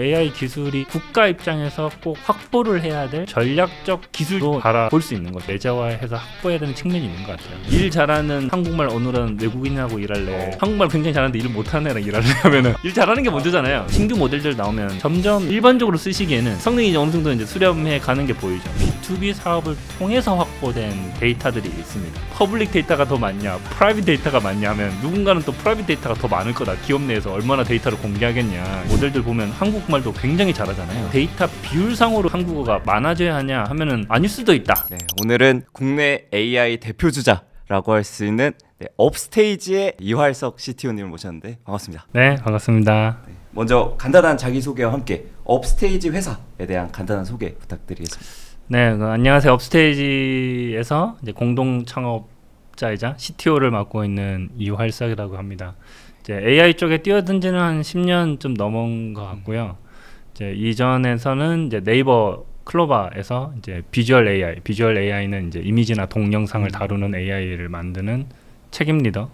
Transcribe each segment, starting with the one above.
AI 기술이 국가 입장에서 꼭 확보를 해야 될 전략적 기술도 바라볼 수 있는 거죠. 내재화해서 확보해야 되는 측면이 있는 것 같아요. 일 잘하는 한국말 어눌한 외국인하고 일할래, 한국말 굉장히 잘하는데 일을 못하는 애랑 일할래 하면은 일 잘하는 게 먼저잖아요. 신규 모델들 나오면 점점 일반적으로 쓰시기에는 성능이 어느 정도 이제 수렴해 가는 게 보이죠. B2B 사업을 통해서 확보된 데이터들이 있습니다. 퍼블릭 데이터가 더 많냐, 프라이빗 데이터가 많냐 하면 누군가는 또 프라이빗 데이터가 더 많을 거다. 기업 내에서 얼마나 데이터를 공개하겠냐. 모델들 보면 한국말도 굉장히 잘하잖아요. 데이터 비율상으로 한국어가 많아져야 하냐 하면은 아닐 수도 있다. 네, 오늘은 국내 AI 대표 주자라고 할 수 있는 업스테이지의 이활석 CTO님을 모셨는데 반갑습니다. 네, 반갑습니다. 먼저 간단한 자기소개와 함께 업스테이지 회사에 대한 간단한 소개 부탁드리겠습니다. 네, 안녕하세요. 업스테이지에서 이제 공동 창업자이자 CTO를 맡고 있는 이활석이라고 합니다. 이제 AI 쪽에 뛰어든 지는 한 10년 좀 넘은 것 같고요. 이제 이전에서는 이제 네이버 클로바에서 이제 비주얼 AI는 이제 이미지나 동영상을 다루는 AI를 만드는 책임 리더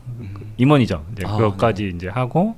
임원이죠. 이제 그것까지 이제 하고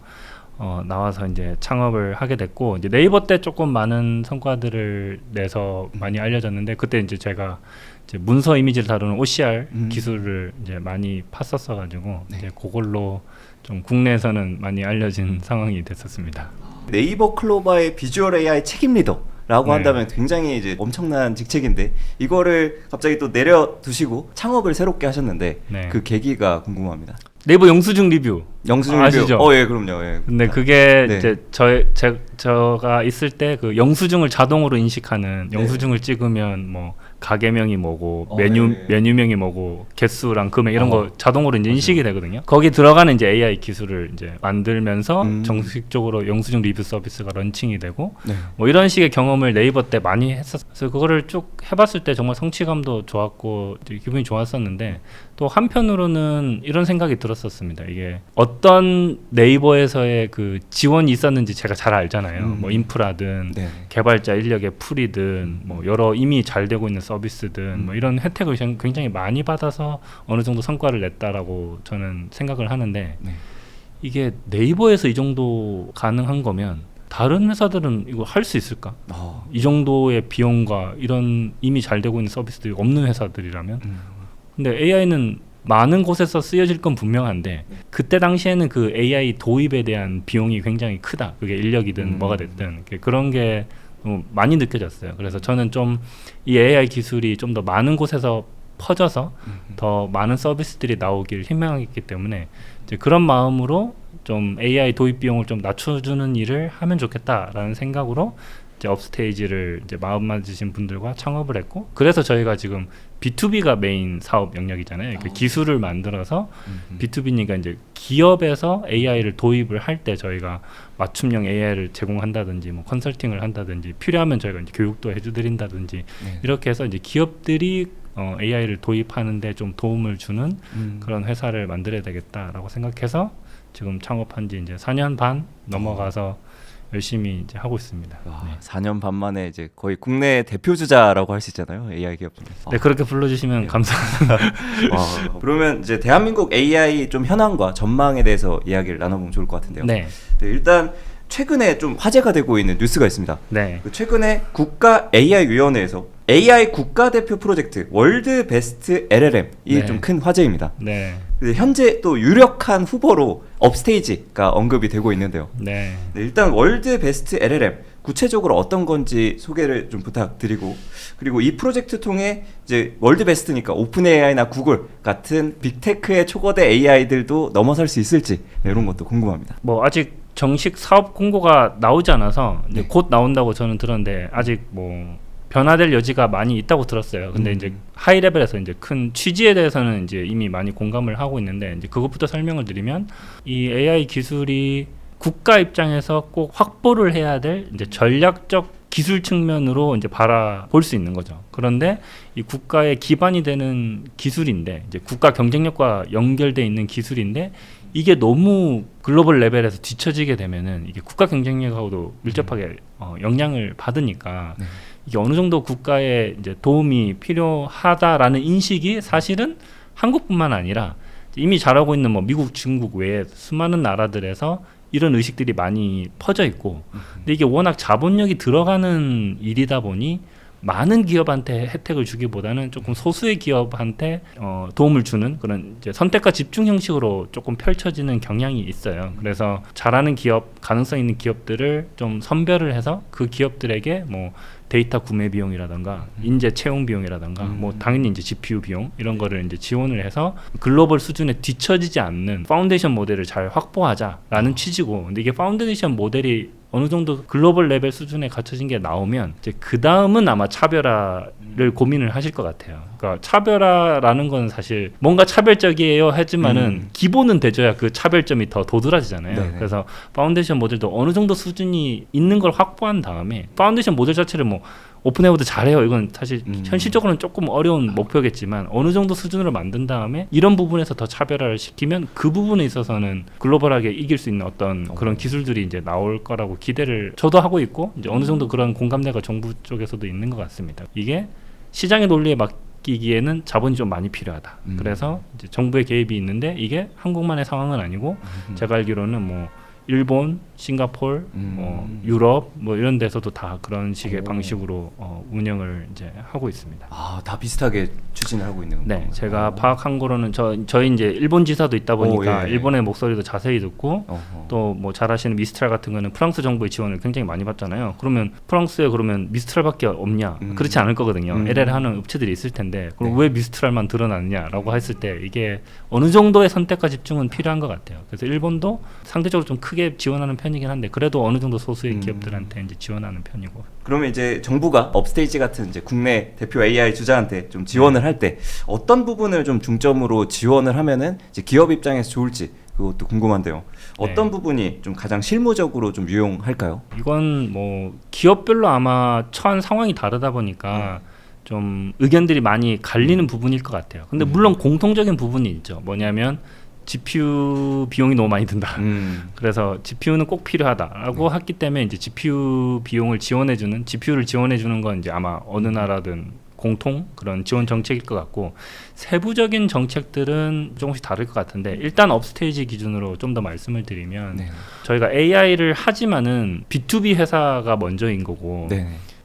나와서 이제 창업을 하게 됐고, 이제 네이버 때 조금 많은 성과들을 내서 많이 알려졌는데, 그때 이제 제가 이제 문서 이미지를 다루는 OCR 기술을 이제 많이 팠었어가지고 이제 그걸로 좀 국내에서는 많이 알려진 상황이 됐었습니다. 네이버 클로바의 비주얼 AI 책임 리더라고 한다면 굉장히 이제 엄청난 직책인데 이거를 갑자기 또 내려두시고 창업을 새롭게 하셨는데 그 계기가 궁금합니다. 네이버 영수증 리뷰 아시죠? 예, 그럼요. 예. 근데 그게 이제 제가 있을 때 그 영수증을 자동으로 인식하는, 영수증을 찍으면 뭐 가게명이 뭐고 메뉴명이 뭐고 개수랑 금액 이런 거 자동으로 이제 인식이 되거든요. 거기 들어가는 이제 AI 기술을 이제 만들면서 정식적으로 영수증 리뷰 서비스가 런칭이 되고 뭐 이런 식의 경험을 네이버 때 많이 했었어요. 그래서 그거를 쭉 해봤을 때 정말 성취감도 좋았고 기분이 좋았었는데, 또 한편으로는 이런 생각이 들었었습니다. 이게 어떤 네이버에서의 그 지원이 있었는지 제가 잘 알잖아요. 뭐 인프라든 개발자 인력의 풀이든 뭐 여러 이미 잘 되고 있는 서비스든 뭐 이런 혜택을 굉장히 많이 받아서 어느 정도 성과를 냈다라고 저는 생각을 하는데, 이게 네이버에서 이 정도 가능한 거면 다른 회사들은 이거 할 수 있을까? 이 정도의 비용과 이런 이미 잘 되고 있는 서비스들이 없는 회사들이라면. 근데 AI는 많은 곳에서 쓰여질 건 분명한데, 그때 당시에는 그 AI 도입에 대한 비용이 굉장히 크다. 그게 인력이든 뭐가 됐든 그런 게 많이 느껴졌어요. 그래서 저는 좀 이 AI 기술이 좀 더 많은 곳에서 퍼져서 더 많은 서비스들이 나오길 희망했기 때문에 이제 그런 마음으로 좀 AI 도입 비용을 좀 낮춰주는 일을 하면 좋겠다라는 생각으로 이제 업스테이지를 이제 마음 맞으신 분들과 창업을 했고, 그래서 저희가 지금 B2B가 메인 사업 영역이잖아요. 기술을 만들어서 B2B니까 이제 기업에서 AI를 도입을 할 때 저희가 맞춤형 AI를 제공한다든지 뭐 컨설팅을 한다든지 필요하면 저희가 이제 교육도 해드린다든지 이렇게 해서 이제 기업들이 AI를 도입하는데 좀 도움을 주는 그런 회사를 만들어야 되겠다라고 생각해서 지금 창업한 지 이제 4년 반 넘어가서 열심히 이제 하고 있습니다. 4년 반 만에 이제 거의 국내 대표 주자라고 할 수 있잖아요. AI 기업 중에서. 네, 그렇게 불러주시면 감사합니다. 그러면 이제 대한민국 AI 좀 현황과 전망에 대해서 이야기를 나눠보면 좋을 것 같은데요. 일단 최근에 좀 화제가 되고 있는 뉴스가 있습니다. 최근에 국가 AI 위원회에서 AI 국가대표 프로젝트 월드 베스트 LLM이 좀 큰 화제입니다. 현재 또 유력한 후보로 업스테이지가 언급이 되고 있는데요. 일단 월드 베스트 LLM 구체적으로 어떤 건지 소개를 좀 부탁드리고, 그리고 이 프로젝트 통해 이제 월드 베스트니까 오픈 AI나 구글 같은 빅테크의 초거대 AI들도 넘어설 수 있을지 이런 것도 궁금합니다. 뭐 아직 정식 사업 공고가 나오지 않아서 이제 곧 나온다고 저는 들었는데 아직 뭐 변화될 여지가 많이 있다고 들었어요. 근데 이제 하이 레벨에서 이제 큰 취지에 대해서는 이제 이미 많이 공감을 하고 있는데, 이제 그것부터 설명을 드리면 이 AI 기술이 국가 입장에서 꼭 확보를 해야 될 이제 전략적 기술 측면으로 이제 바라볼 수 있는 거죠. 그런데 이 국가의 기반이 되는 기술인데, 이제 국가 경쟁력과 연결돼 있는 기술인데, 이게 너무 글로벌 레벨에서 뒤처지게 되면은 이게 국가 경쟁력하고도 밀접하게 영향을 받으니까 이게 어느 정도 국가의 이제 도움이 필요하다라는 인식이 사실은 한국뿐만 아니라 이미 잘하고 있는 뭐 미국, 중국 외에 수많은 나라들에서 이런 의식들이 많이 퍼져 있고, 근데 이게 워낙 자본력이 들어가는 일이다 보니 많은 기업한테 혜택을 주기보다는 조금 소수의 기업한테 도움을 주는 그런 이제 선택과 집중 형식으로 조금 펼쳐지는 경향이 있어요. 그래서 잘하는 기업, 가능성 있는 기업들을 좀 선별을 해서 그 기업들에게 뭐 데이터 구매 비용이라든가 인재 채용 비용이라든가 뭐 당연히 이제 GPU 비용 이런 거를 이제 지원을 해서 글로벌 수준에 뒤처지지 않는 파운데이션 모델을 잘 확보하자라는 취지고, 근데 이게 파운데이션 모델이 어느 정도 글로벌 레벨 수준에 갖춰진 게 나오면 이제 그 다음은 아마 차별화를 고민을 하실 것 같아요. 그러니까 차별화라는 건 사실 뭔가 차별적이에요 하지만은 기본은 돼줘야 그 차별점이 더 도드라지잖아요. 네네. 그래서 파운데이션 모델도 어느 정도 수준이 있는 걸 확보한 다음에 파운데이션 모델 자체를 뭐 오픈해보도 잘해요. 이건 사실 현실적으로는 조금 어려운 목표겠지만 어느 정도 수준으로 만든 다음에 이런 부분에서 더 차별화를 시키면 그 부분에 있어서는 글로벌하게 이길 수 있는 어떤 그런 기술들이 이제 나올 거라고 기대를 저도 하고 있고, 이제 어느 정도 그런 공감대가 정부 쪽에서도 있는 것 같습니다. 이게 시장의 논리에 맡기기에는 자본이 좀 많이 필요하다. 그래서 이제 정부의 개입이 있는데 이게 한국만의 상황은 아니고 제가 알기로는 뭐 일본, 싱가폴, 유럽 뭐 이런 데서도 다 그런 식의 방식으로 운영을 이제 하고 있습니다. 아, 다 비슷하게 추진을 하고 있는 건가요? 네, 제가 파악한 거로는 저희 이제 일본 지사도 있다 보니까 예. 일본의 목소리도 자세히 듣고 또 뭐 잘 아시는 미스트랄 같은 거는 프랑스 정부의 지원을 굉장히 많이 받잖아요. 그러면 프랑스에 그러면 미스트랄밖에 없냐? 그렇지 않을 거거든요. LL 하는 업체들이 있을 텐데 그럼 왜 미스트랄만 드러났냐라고 했을 때 이게 어느 정도의 선택과 집중은 필요한 것 같아요. 그래서 일본도 상대적으로 좀 크게 지원하는 편이긴 한데 그래도 어느 정도 소수의 기업들한테 이제 지원하는 편이고. 그러면 이제 정부가 업스테이지 같은 이제 국내 대표 AI 주자한테 좀 지원을 할 때 어떤 부분을 좀 중점으로 지원을 하면은 이제 기업 입장에서 좋을지 그것도 궁금한데요. 어떤 부분이 좀 가장 실무적으로 좀 유용할까요? 이건 뭐 기업별로 아마 처한 상황이 다르다 보니까 좀 의견들이 많이 갈리는 부분일 것 같아요. 근데 물론 공통적인 부분이 있죠. 뭐냐면 GPU 비용이 너무 많이 든다. 그래서 GPU는 꼭 필요하다라고 했기 때문에 이제 GPU 비용을 지원해주는, GPU를 지원해주는 건 이제 아마 어느 나라든 공통 그런 지원 정책일 것 같고, 세부적인 정책들은 조금씩 다를 것 같은데 일단 업스테이지 기준으로 좀 더 말씀을 드리면 저희가 AI를 하지만은 B2B 회사가 먼저인 거고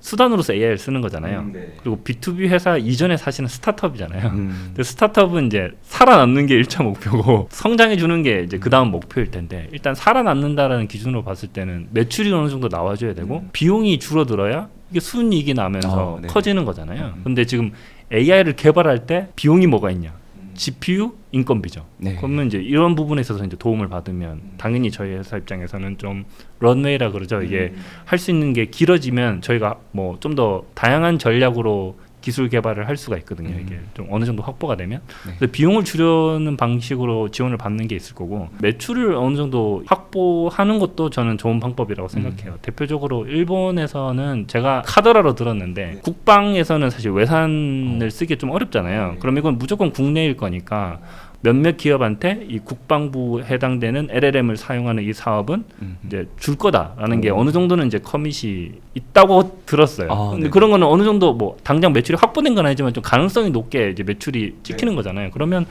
수단으로서 AI를 쓰는 거잖아요. 그리고 B2B 회사 이전에 사실은 스타트업이잖아요. 근데 스타트업은 이제 살아남는 게 1차 목표고 성장해 주는 게 이제 그 다음 목표일 텐데, 일단 살아남는다라는 기준으로 봤을 때는 매출이 어느 정도 나와줘야 되고 비용이 줄어들어야 이게 순이익이 나면서 커지는 거잖아요. 근데 지금 AI를 개발할 때 비용이 뭐가 있냐? GPU, 인건비죠. 그러면 이제 이런 부분에 있어서 이제 도움을 받으면 당연히 저희 회사 입장에서는 좀 런웨이라 그러죠. 이게 할 수 있는 게 길어지면 저희가 뭐 좀 더 다양한 전략으로 기술 개발을 할 수가 있거든요. 이게 좀 어느 정도 확보가 되면. 근데 비용을 줄여는 방식으로 지원을 받는 게 있을 거고, 매출을 어느 정도 확보하는 것도 저는 좋은 방법이라고 생각해요. 대표적으로 일본에서는 제가 카더라로 들었는데 국방에서는 사실 외산을 쓰기 좀 어렵잖아요. 그럼 이건 무조건 국내일 거니까 몇몇 기업한테 이 국방부 해당되는 LLM을 사용하는 이 사업은 이제 줄 거다라는 게 어느 정도는 이제 커밋이 있다고 들었어요. 근데 그런 거는 어느 정도 뭐 당장 매출이 확보된 건 아니지만 좀 가능성이 높게 이제 매출이 찍히는 거잖아요. 그러면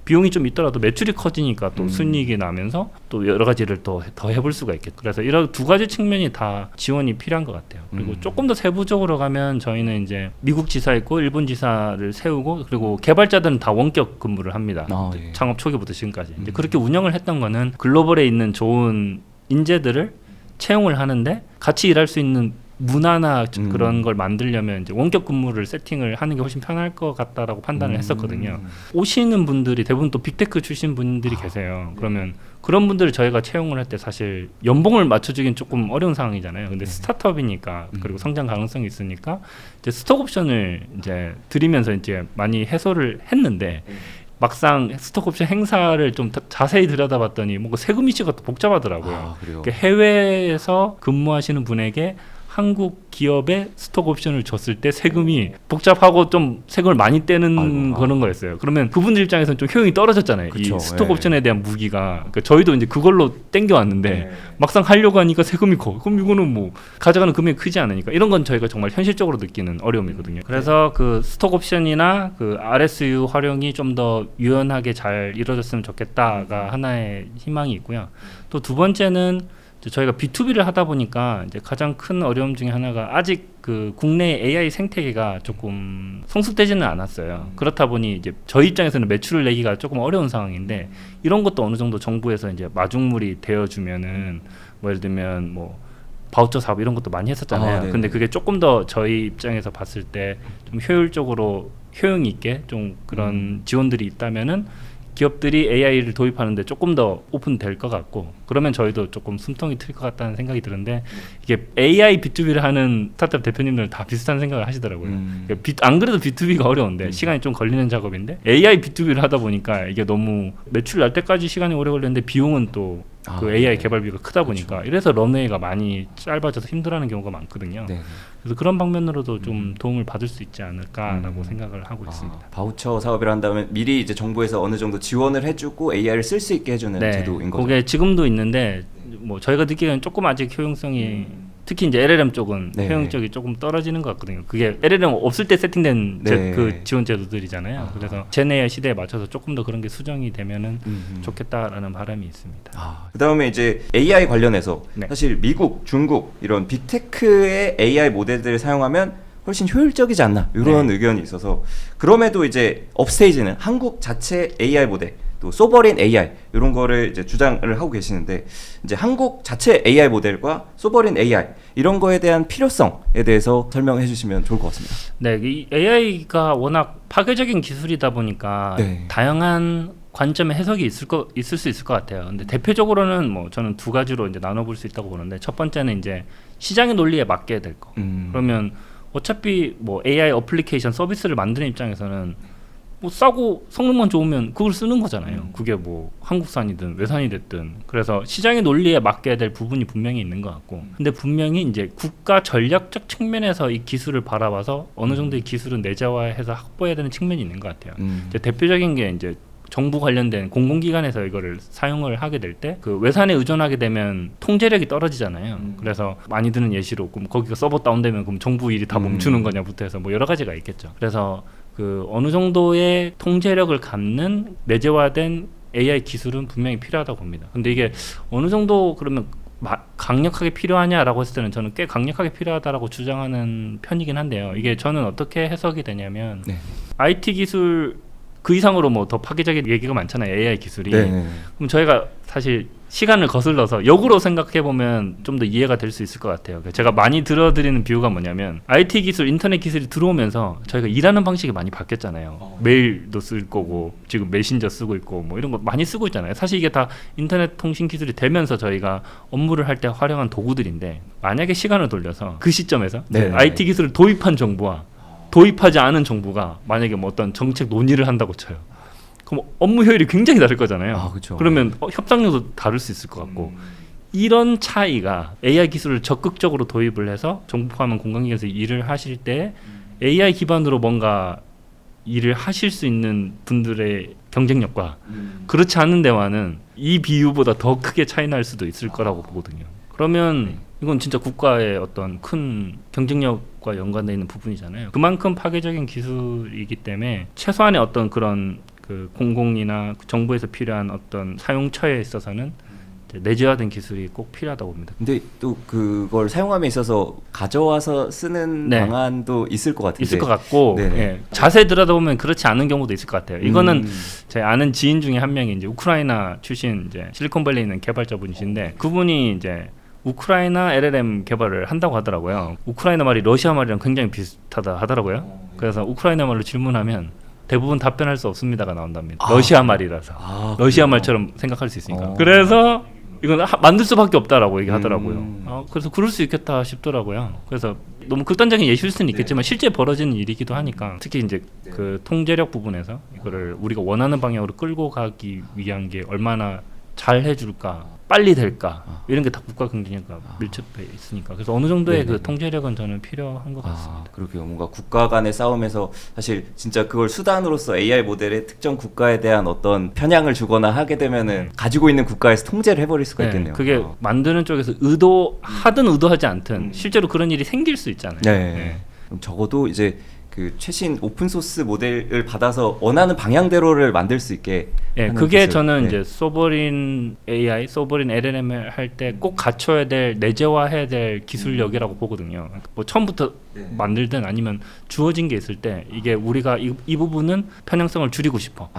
비용이 좀 있더라도 매출이 커지니까 또 순이익이 나면서 또 여러 가지를 더 해볼 수가 있겠죠. 그래서 이런 두 가지 측면이 다 지원이 필요한 것 같아요. 그리고 조금 더 세부적으로 가면 저희는 이제 미국 지사 있고 일본 지사를 세우고, 그리고 개발자들은 다 원격 근무를 합니다. 창업 초기부터 지금까지. 이제 그렇게 운영을 했던 거는 글로벌에 있는 좋은 인재들을 채용을 하는데 같이 일할 수 있는 문화나 그런 걸 만들려면 이제 원격 근무를 세팅을 하는 게 훨씬 편할 것 같다라고 판단을 했었거든요. 오시는 분들이 대부분 또 빅테크 출신 분들이 계세요. 그러면 그런 분들을 저희가 채용을 할 때 사실 연봉을 맞춰주긴 조금 어려운 상황이잖아요. 근데 스타트업이니까 그리고 성장 가능성이 있으니까 이제 스톡 옵션을 이제 드리면서 이제 많이 해소를 했는데, 막상 스톡옵션 행사를 좀 자세히 들여다봤더니 뭔가 세금 이슈가 또 복잡하더라고요. 그러니까 해외에서 근무하시는 분에게 한국 기업에 스톡 옵션을 줬을 때 세금이 복잡하고 좀 세금을 많이 떼는 그런 거였어요. 그러면 그분들 입장에서는 좀 효용이 떨어졌잖아요. 그쵸, 이 스톡 옵션에 대한 무기가. 그러니까 저희도 이제 그걸로 땡겨왔는데 막상 하려고 하니까 세금이 커. 그럼 이거는 뭐 가져가는 금액이 크지 않으니까 이런 건 저희가 정말 현실적으로 느끼는 어려움이거든요. 그래서 그 스톡 옵션이나 그 RSU 활용이 좀 더 유연하게 잘 이루어졌으면 좋겠다가 하나의 희망이 있고요. 또 두 번째는 저희가 B2B를 하다 보니까 이제 가장 큰 어려움 중에 하나가 아직 그 국내 AI 생태계가 조금 성숙되지는 않았어요. 그렇다 보니 이제 저희 입장에서는 매출을 내기가 조금 어려운 상황인데 이런 것도 어느 정도 정부에서 이제 마중물이 되어주면은 뭐 예를 들면 뭐 바우처 사업 이런 것도 많이 했었잖아요. 근데 그게 조금 더 저희 입장에서 봤을 때 좀 효율적으로 효용 있게 좀 그런 지원들이 있다면은 기업들이 AI를 도입하는데 조금 더 오픈될 것 같고 그러면 저희도 조금 숨통이 트일 것 같다는 생각이 드는데 이게 AI B2B를 하는 스타트업 대표님들 다 비슷한 생각을 하시더라고요. 안 그래도 B2B가 어려운데 시간이 좀 걸리는 작업인데 AI B2B를 하다 보니까 이게 너무 매출 날 때까지 시간이 오래 걸리는데 비용은 또 그 AI 개발비가 크다 보니까 이래서 런웨이가 많이 짧아져서 힘들어하는 경우가 많거든요. 그래서 그런 방면으로도 좀 도움을 받을 수 있지 않을까라고 생각을 하고 있습니다. 바우처 사업을 한다면 미리 이제 정부에서 어느 정도 지원을 해주고 AI를 쓸 수 있게 해주는 제도인 거죠. 그게 지금도 있는데 뭐 저희가 느끼기에는 조금 아직 효용성이 특히 이제 LLM 쪽은 효용적이 조금 떨어지는 것 같거든요. 그게 LLM 없을 때 세팅된 그 지원 제도들이잖아요. 그래서 젠AI 시대에 맞춰서 조금 더 그런 게 수정이 되면은 좋겠다라는 바람이 있습니다. 그다음에 이제 AI 관련해서 사실 미국, 중국 이런 빅테크의 AI 모델들을 사용하면 훨씬 효율적이지 않나 이런 의견이 있어서 그럼에도 이제 업스테이지는 한국 자체 AI 모델 또 소버린 AI 이런 거를 이제 주장을 하고 계시는데 이제 한국 자체 AI 모델과 소버린 AI 이런 거에 대한 필요성에 대해서 설명해 주시면 좋을 것 같습니다. 네, 이 AI가 워낙 파괴적인 기술이다 보니까 다양한 관점의 해석이 있을 수 있을 것 같아요. 근데 대표적으로는 뭐 저는 두 가지로 이제 나눠볼 수 있다고 보는데 첫 번째는 이제 시장의 논리에 맞게 될 거. 그러면 어차피 뭐 AI 어플리케이션 서비스를 만드는 입장에서는 뭐 싸고 성능만 좋으면 그걸 쓰는 거잖아요. 그게 뭐 한국산이든 외산이 됐든. 그래서 시장의 논리에 맞게 될 부분이 분명히 있는 것 같고 근데 분명히 이제 국가 전략적 측면에서 이 기술을 바라봐서 어느 정도의 기술은 내재화해서 확보해야 되는 측면이 있는 것 같아요. 이제 대표적인 게 이제 정부 관련된 공공기관에서 이거를 사용을 하게 될 때 그 외산에 의존하게 되면 통제력이 떨어지잖아요. 그래서 많이 드는 예시로 그럼 거기가 서버 다운되면 그럼 정부 일이 다 멈추는 거냐부터 해서 뭐 여러 가지가 있겠죠. 그래서 그 어느 정도의 통제력을 갖는 내재화된 AI 기술은 분명히 필요하다고 봅니다. 근데 이게 어느 정도 그러면 강력하게 필요하냐라고 했을 때는 저는 꽤 강력하게 필요하다라고 주장하는 편이긴 한데요. 이게 저는 어떻게 해석이 되냐면 IT 기술 그 이상으로 뭐 더 파괴적인 얘기가 많잖아요. AI 기술이. 그럼 저희가 사실 시간을 거슬러서 역으로 생각해 보면 좀 더 이해가 될 수 있을 것 같아요. 제가 많이 들어드리는 비유가 뭐냐면 IT 기술, 인터넷 기술이 들어오면서 저희가 일하는 방식이 많이 바뀌었잖아요. 메일도 쓸 거고 지금 메신저 쓰고 있고 뭐 이런 거 많이 쓰고 있잖아요. 사실 이게 다 인터넷 통신 기술이 되면서 저희가 업무를 할 때 활용한 도구들인데 만약에 시간을 돌려서 그 시점에서 IT 기술을 도입한 정부와 도입하지 않은 정부가 만약에 뭐 어떤 정책 논의를 한다고 쳐요. 그럼 업무 효율이 굉장히 다를 거잖아요. 그러면 협상력도 다를 수 있을 것 같고 이런 차이가 AI 기술을 적극적으로 도입을 해서 정부 포함한 공공기관에서 일을 하실 때 AI 기반으로 뭔가 일을 하실 수 있는 분들의 경쟁력과 그렇지 않은 데와는 이 비유보다 더 크게 차이 날 수도 있을 거라고 보거든요. 그러면 이건 진짜 국가의 어떤 큰 경쟁력과 연관되어 있는 부분이잖아요. 그만큼 파괴적인 기술이기 때문에 최소한의 어떤 그런 그 공공이나 정부에서 필요한 어떤 사용처에 있어서는 내재화된 기술이 꼭 필요하다고 봅니다. 근데 또 그걸 사용함에 있어서 가져와서 쓰는 방안도 있을 것 같은데 있을 것 같고 자세히 들여다보면 그렇지 않은 경우도 있을 것 같아요. 이거는 제 아는 지인 중에 한 명이 이제 우크라이나 출신 이제 실리콘밸리에 있는 개발자분이신데 그분이 이제 우크라이나 LLM 개발을 한다고 하더라고요. 우크라이나 말이 러시아 말이랑 굉장히 비슷하다 하더라고요. 그래서 우크라이나 말로 질문하면 대부분 답변할 수 없습니다가 나온답니다. 러시아 말이라서. 러시아 말처럼 생각할 수 있으니까. 그래서 이건 만들 수밖에 없다라고 얘기하더라고요. 그래서 그럴 수 있겠다 싶더라고요. 그래서 너무 극단적인 예시일 수는 있겠지만 실제 벌어지는 일이기도 하니까 특히 이제 그 통제력 부분에서 이거를 우리가 원하는 방향으로 끌고 가기 위한 게 얼마나 잘 해줄까, 빨리 될까, 이런 게 다 국가 경쟁력과 밀접해 있으니까. 그래서 어느 정도의 네네. 그 통제력은 저는 필요한 것 같습니다. 그러게요. 뭔가 국가 간의 싸움에서 사실 진짜 그걸 수단으로서 AI 모델의 특정 국가에 대한 어떤 편향을 주거나 하게 되면은 가지고 있는 국가에서 통제를 해버릴 수가 있겠네요. 그게 만드는 쪽에서 의도하든 의도하지 않든 실제로 그런 일이 생길 수 있잖아요. 네. 그럼 적어도 이제 그 최신 오픈 소스 모델을 받아서 원하는 방향대로를 만들 수 있게. 그게 기술. 저는 이제 소버린 AI, 소버린 LLM을 할 때 꼭 갖춰야 될, 내재화해야 될 기술력이라고 보거든요. 뭐 처음부터 만들든 아니면 주어진 게 있을 때 이게 우리가 이 부분은 편향성을 줄이고 싶어.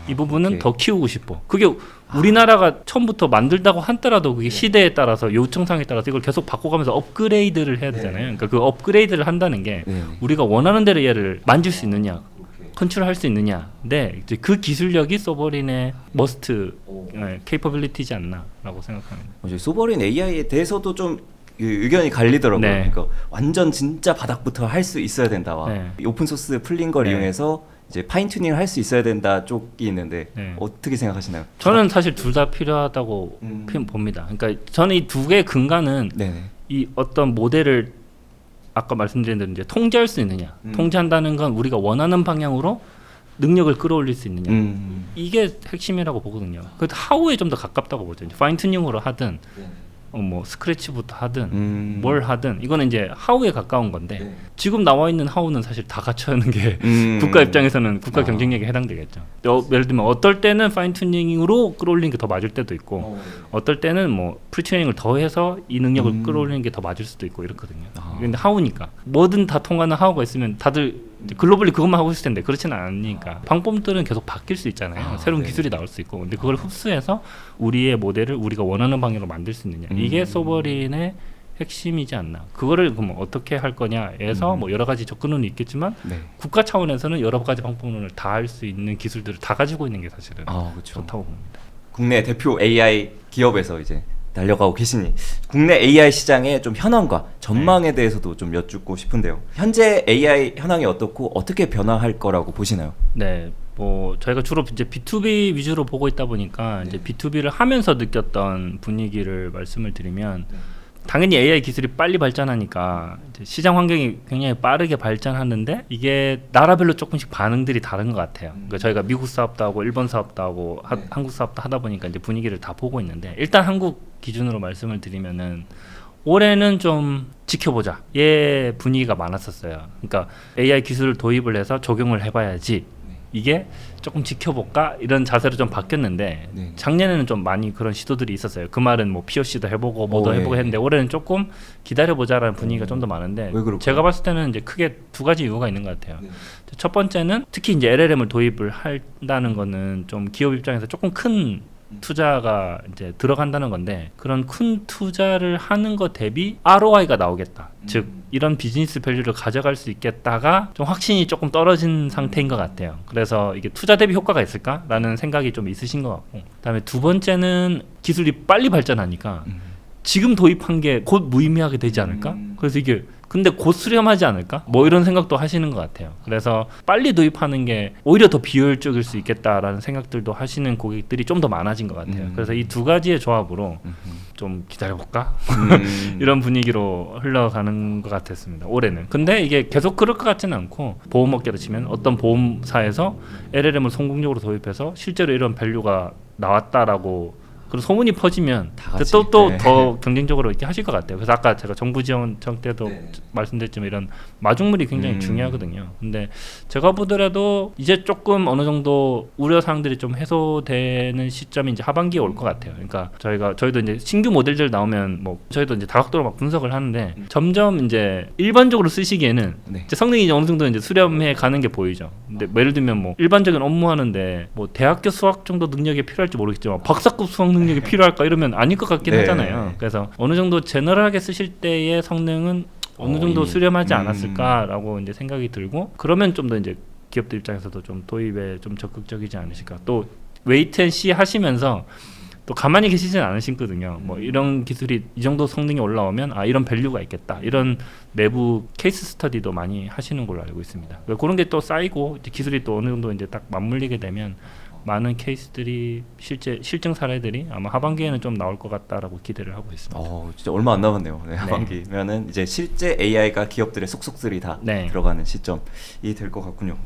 이 부분은 더 키우고 싶어. 그게 우리나라가 처음부터 만들다고 한더라도 그게 시대에 따라서 요청사항에 따라서 이걸 계속 바꿔가면서 업그레이드를 해야 되잖아요. 그러니까 그 업그레이드를 한다는 게 우리가 원하는 대로 얘를 만질 수 있느냐, 컨트롤할 수 있느냐. 근데 이제 그 기술력이 소버린의 머스트 케이퍼빌리티지 않나라고 생각합니다. 소버린 AI에 대해서도 좀 의견이 갈리더라고요. 그러니까 완전 진짜 바닥부터 할 수 있어야 된다와 이 오픈 소스 풀린 걸 이용해서 이제 파인 튜닝을 할 수 있어야 된다 쪽이 있는데 어떻게 생각하시나요? 저는 사실 둘 다 필요하다고 봅니다. 그러니까 저는 이 두 개의 근간은 이 어떤 모델을 아까 말씀드린 대로 이제 통제할 수 있느냐. 통제한다는 건 우리가 원하는 방향으로 능력을 끌어올릴 수 있느냐. 이게 핵심이라고 보거든요. 그 하우에 좀 더 가깝다고 보죠. 파인 튜닝으로 하든 뭐 스크래치부터 하든 뭘 하든 이거는 이제 하우에 가까운 건데 지금 나와 있는 하우는 사실 다 갖춰야 하는 게 국가 입장에서는 국가 경쟁력에 해당되겠죠. 예를 들면 어떨 때는 파인 튜닝으로 끌어올리는 게 더 맞을 때도 있고 어떨 때는 뭐 프리튜닝을 더 해서 이 능력을 끌어올리는 게 더 맞을 수도 있고 이렇거든요. 근데 하우니까 뭐든 다 통하는 하우가 있으면 다들 글로벌리 그것만 하고 있을 텐데 그렇지는 않으니까 방법들은 계속 바뀔 수 있잖아요. 새로운 기술이 나올 수 있고. 근데 그걸 흡수해서 우리의 모델을 우리가 원하는 방향으로 만들 수 있느냐. 이게 소버린의 핵심이지 않나. 그거를 그럼 어떻게 할 거냐에서 뭐 여러 가지 접근론이 있겠지만 국가 차원에서는 여러 가지 방법론을 다 할 수 있는 기술들을 다 가지고 있는 게 사실은 좋다고 봅니다. 국내 대표 AI 기업에서 이제 달려가고 계시니 국내 AI 시장의 좀 현황과 전망에 대해서도 좀 여쭙고 싶은데요. 현재 AI 현황이 어떻고 어떻게 변화할 거라고 보시나요? 네, 뭐 저희가 주로 이제 B2B 위주로 보고 있다 보니까 이제 B2B를 하면서 느꼈던 분위기를 말씀을 드리면 당연히 AI 기술이 빨리 발전하니까 이제 시장 환경이 굉장히 빠르게 발전하는데 이게 나라별로 조금씩 반응들이 다른 것 같아요. 그러니까 저희가 미국 사업도 하고 일본 사업도 하고 한국 사업도 하다 보니까 이제 분위기를 다 보고 있는데 일단 한국 기준으로 말씀을 드리면은 올해는 좀 지켜보자. 예 분위기가 많았었어요. 그러니까 AI 기술을 도입을 해서 적용을 해봐야지. 이게 조금 지켜볼까 이런 자세로 좀 바뀌었는데 작년에는 좀 많이 그런 시도들이 있었어요. 그 말은 뭐 POC도 해보고 뭐도 해보고 했는데 올해는 조금 기다려보자라는 분위기가 좀 더 많은데 제가 봤을 때는 이제 크게 두 가지 이유가 있는 것 같아요. 첫 번째는 특히 이제 LLM을 도입을 한다는 거는 좀 기업 입장에서 조금 큰 투자가 이제 들어간다는 건데 그런 큰 투자를 하는 것 대비 ROI가 나오겠다. 즉 이런 비즈니스 밸류를 가져갈 수 있겠다가 좀 확신이 조금 떨어진 상태인 것 같아요. 그래서 이게 투자 대비 효과가 있을까라는 생각이 좀 있으신 것 같고 그다음에 두 번째는 기술이 빨리 발전하니까 지금 도입한 게 곧 무의미하게 되지 않을까? 그래서 이게 근데 곧 수렴하지 않을까? 뭐 이런 생각도 하시는 것 같아요. 그래서 빨리 도입하는 게 오히려 더 비효율적일 수 있겠다라는 생각들도 하시는 고객들이 좀 더 많아진 것 같아요. 그래서 이 두 가지의 조합으로 좀 기다려볼까? 이런 분위기로 흘러가는 것 같았습니다. 올해는. 근데 이게 계속 그럴 것 같지는 않고 보험업계로 치면 어떤 보험사에서 LLM을 성공적으로 도입해서 실제로 이런 밸류가 나왔다라고 그리고 소문이 퍼지면 또 더 경쟁적으로 이렇게 하실 것 같아요. 그래서 아까 제가 정부 지원 때도 말씀드렸지만 이런 마중물이 굉장히 중요하거든요. 근데 제가 보더라도 이제 조금 어느 정도 우려 사항들이 좀 해소되는 시점이 이제 하반기에 올 것 같아요. 그러니까 저희도 이제 신규 모델들 나오면 뭐 저희도 이제 다각도로 막 분석을 하는데 점점 이제 일반적으로 쓰시기에는 이제 성능이 이제 어느 정도 이제 수렴해 가는 게 보이죠. 근데 뭐 예를 들면 뭐 일반적인 업무 하는데 뭐 대학교 수학 정도 능력이 필요할지 모르겠지만 박사급 수학 능력이 필요할까 이러면 아닐 것 같긴 하잖아요. 그래서 어느 정도 제너럴하게 쓰실 때의 성능은 어느 정도 수렴하지 않았을까라고 이제 생각이 들고 그러면 좀 더 이제 기업들 입장에서도 좀 도입에 좀 적극적이지 않으실까. 또 웨이트 앤 시 하시면서 또 가만히 계시진 않으시거든요. 뭐 이런 기술이 이 정도 성능이 올라오면 이런 밸류가 있겠다. 이런 내부 케이스 스터디도 많이 하시는 걸로 알고 있습니다. 그런 게 또 쌓이고 기술이 또 어느 정도 이제 딱 맞물리게 되면 많은 케이스들이 실제 실증 사례들이 아마 하반기에는 좀 나올 것 같다라고 기대를 하고 있습니다. 진짜 얼마 안 남았네요. 네, 하반기면은 이제 실제 AI가 기업들의 속속들이 다 네. 들어가는 시점이 될 것 같군요.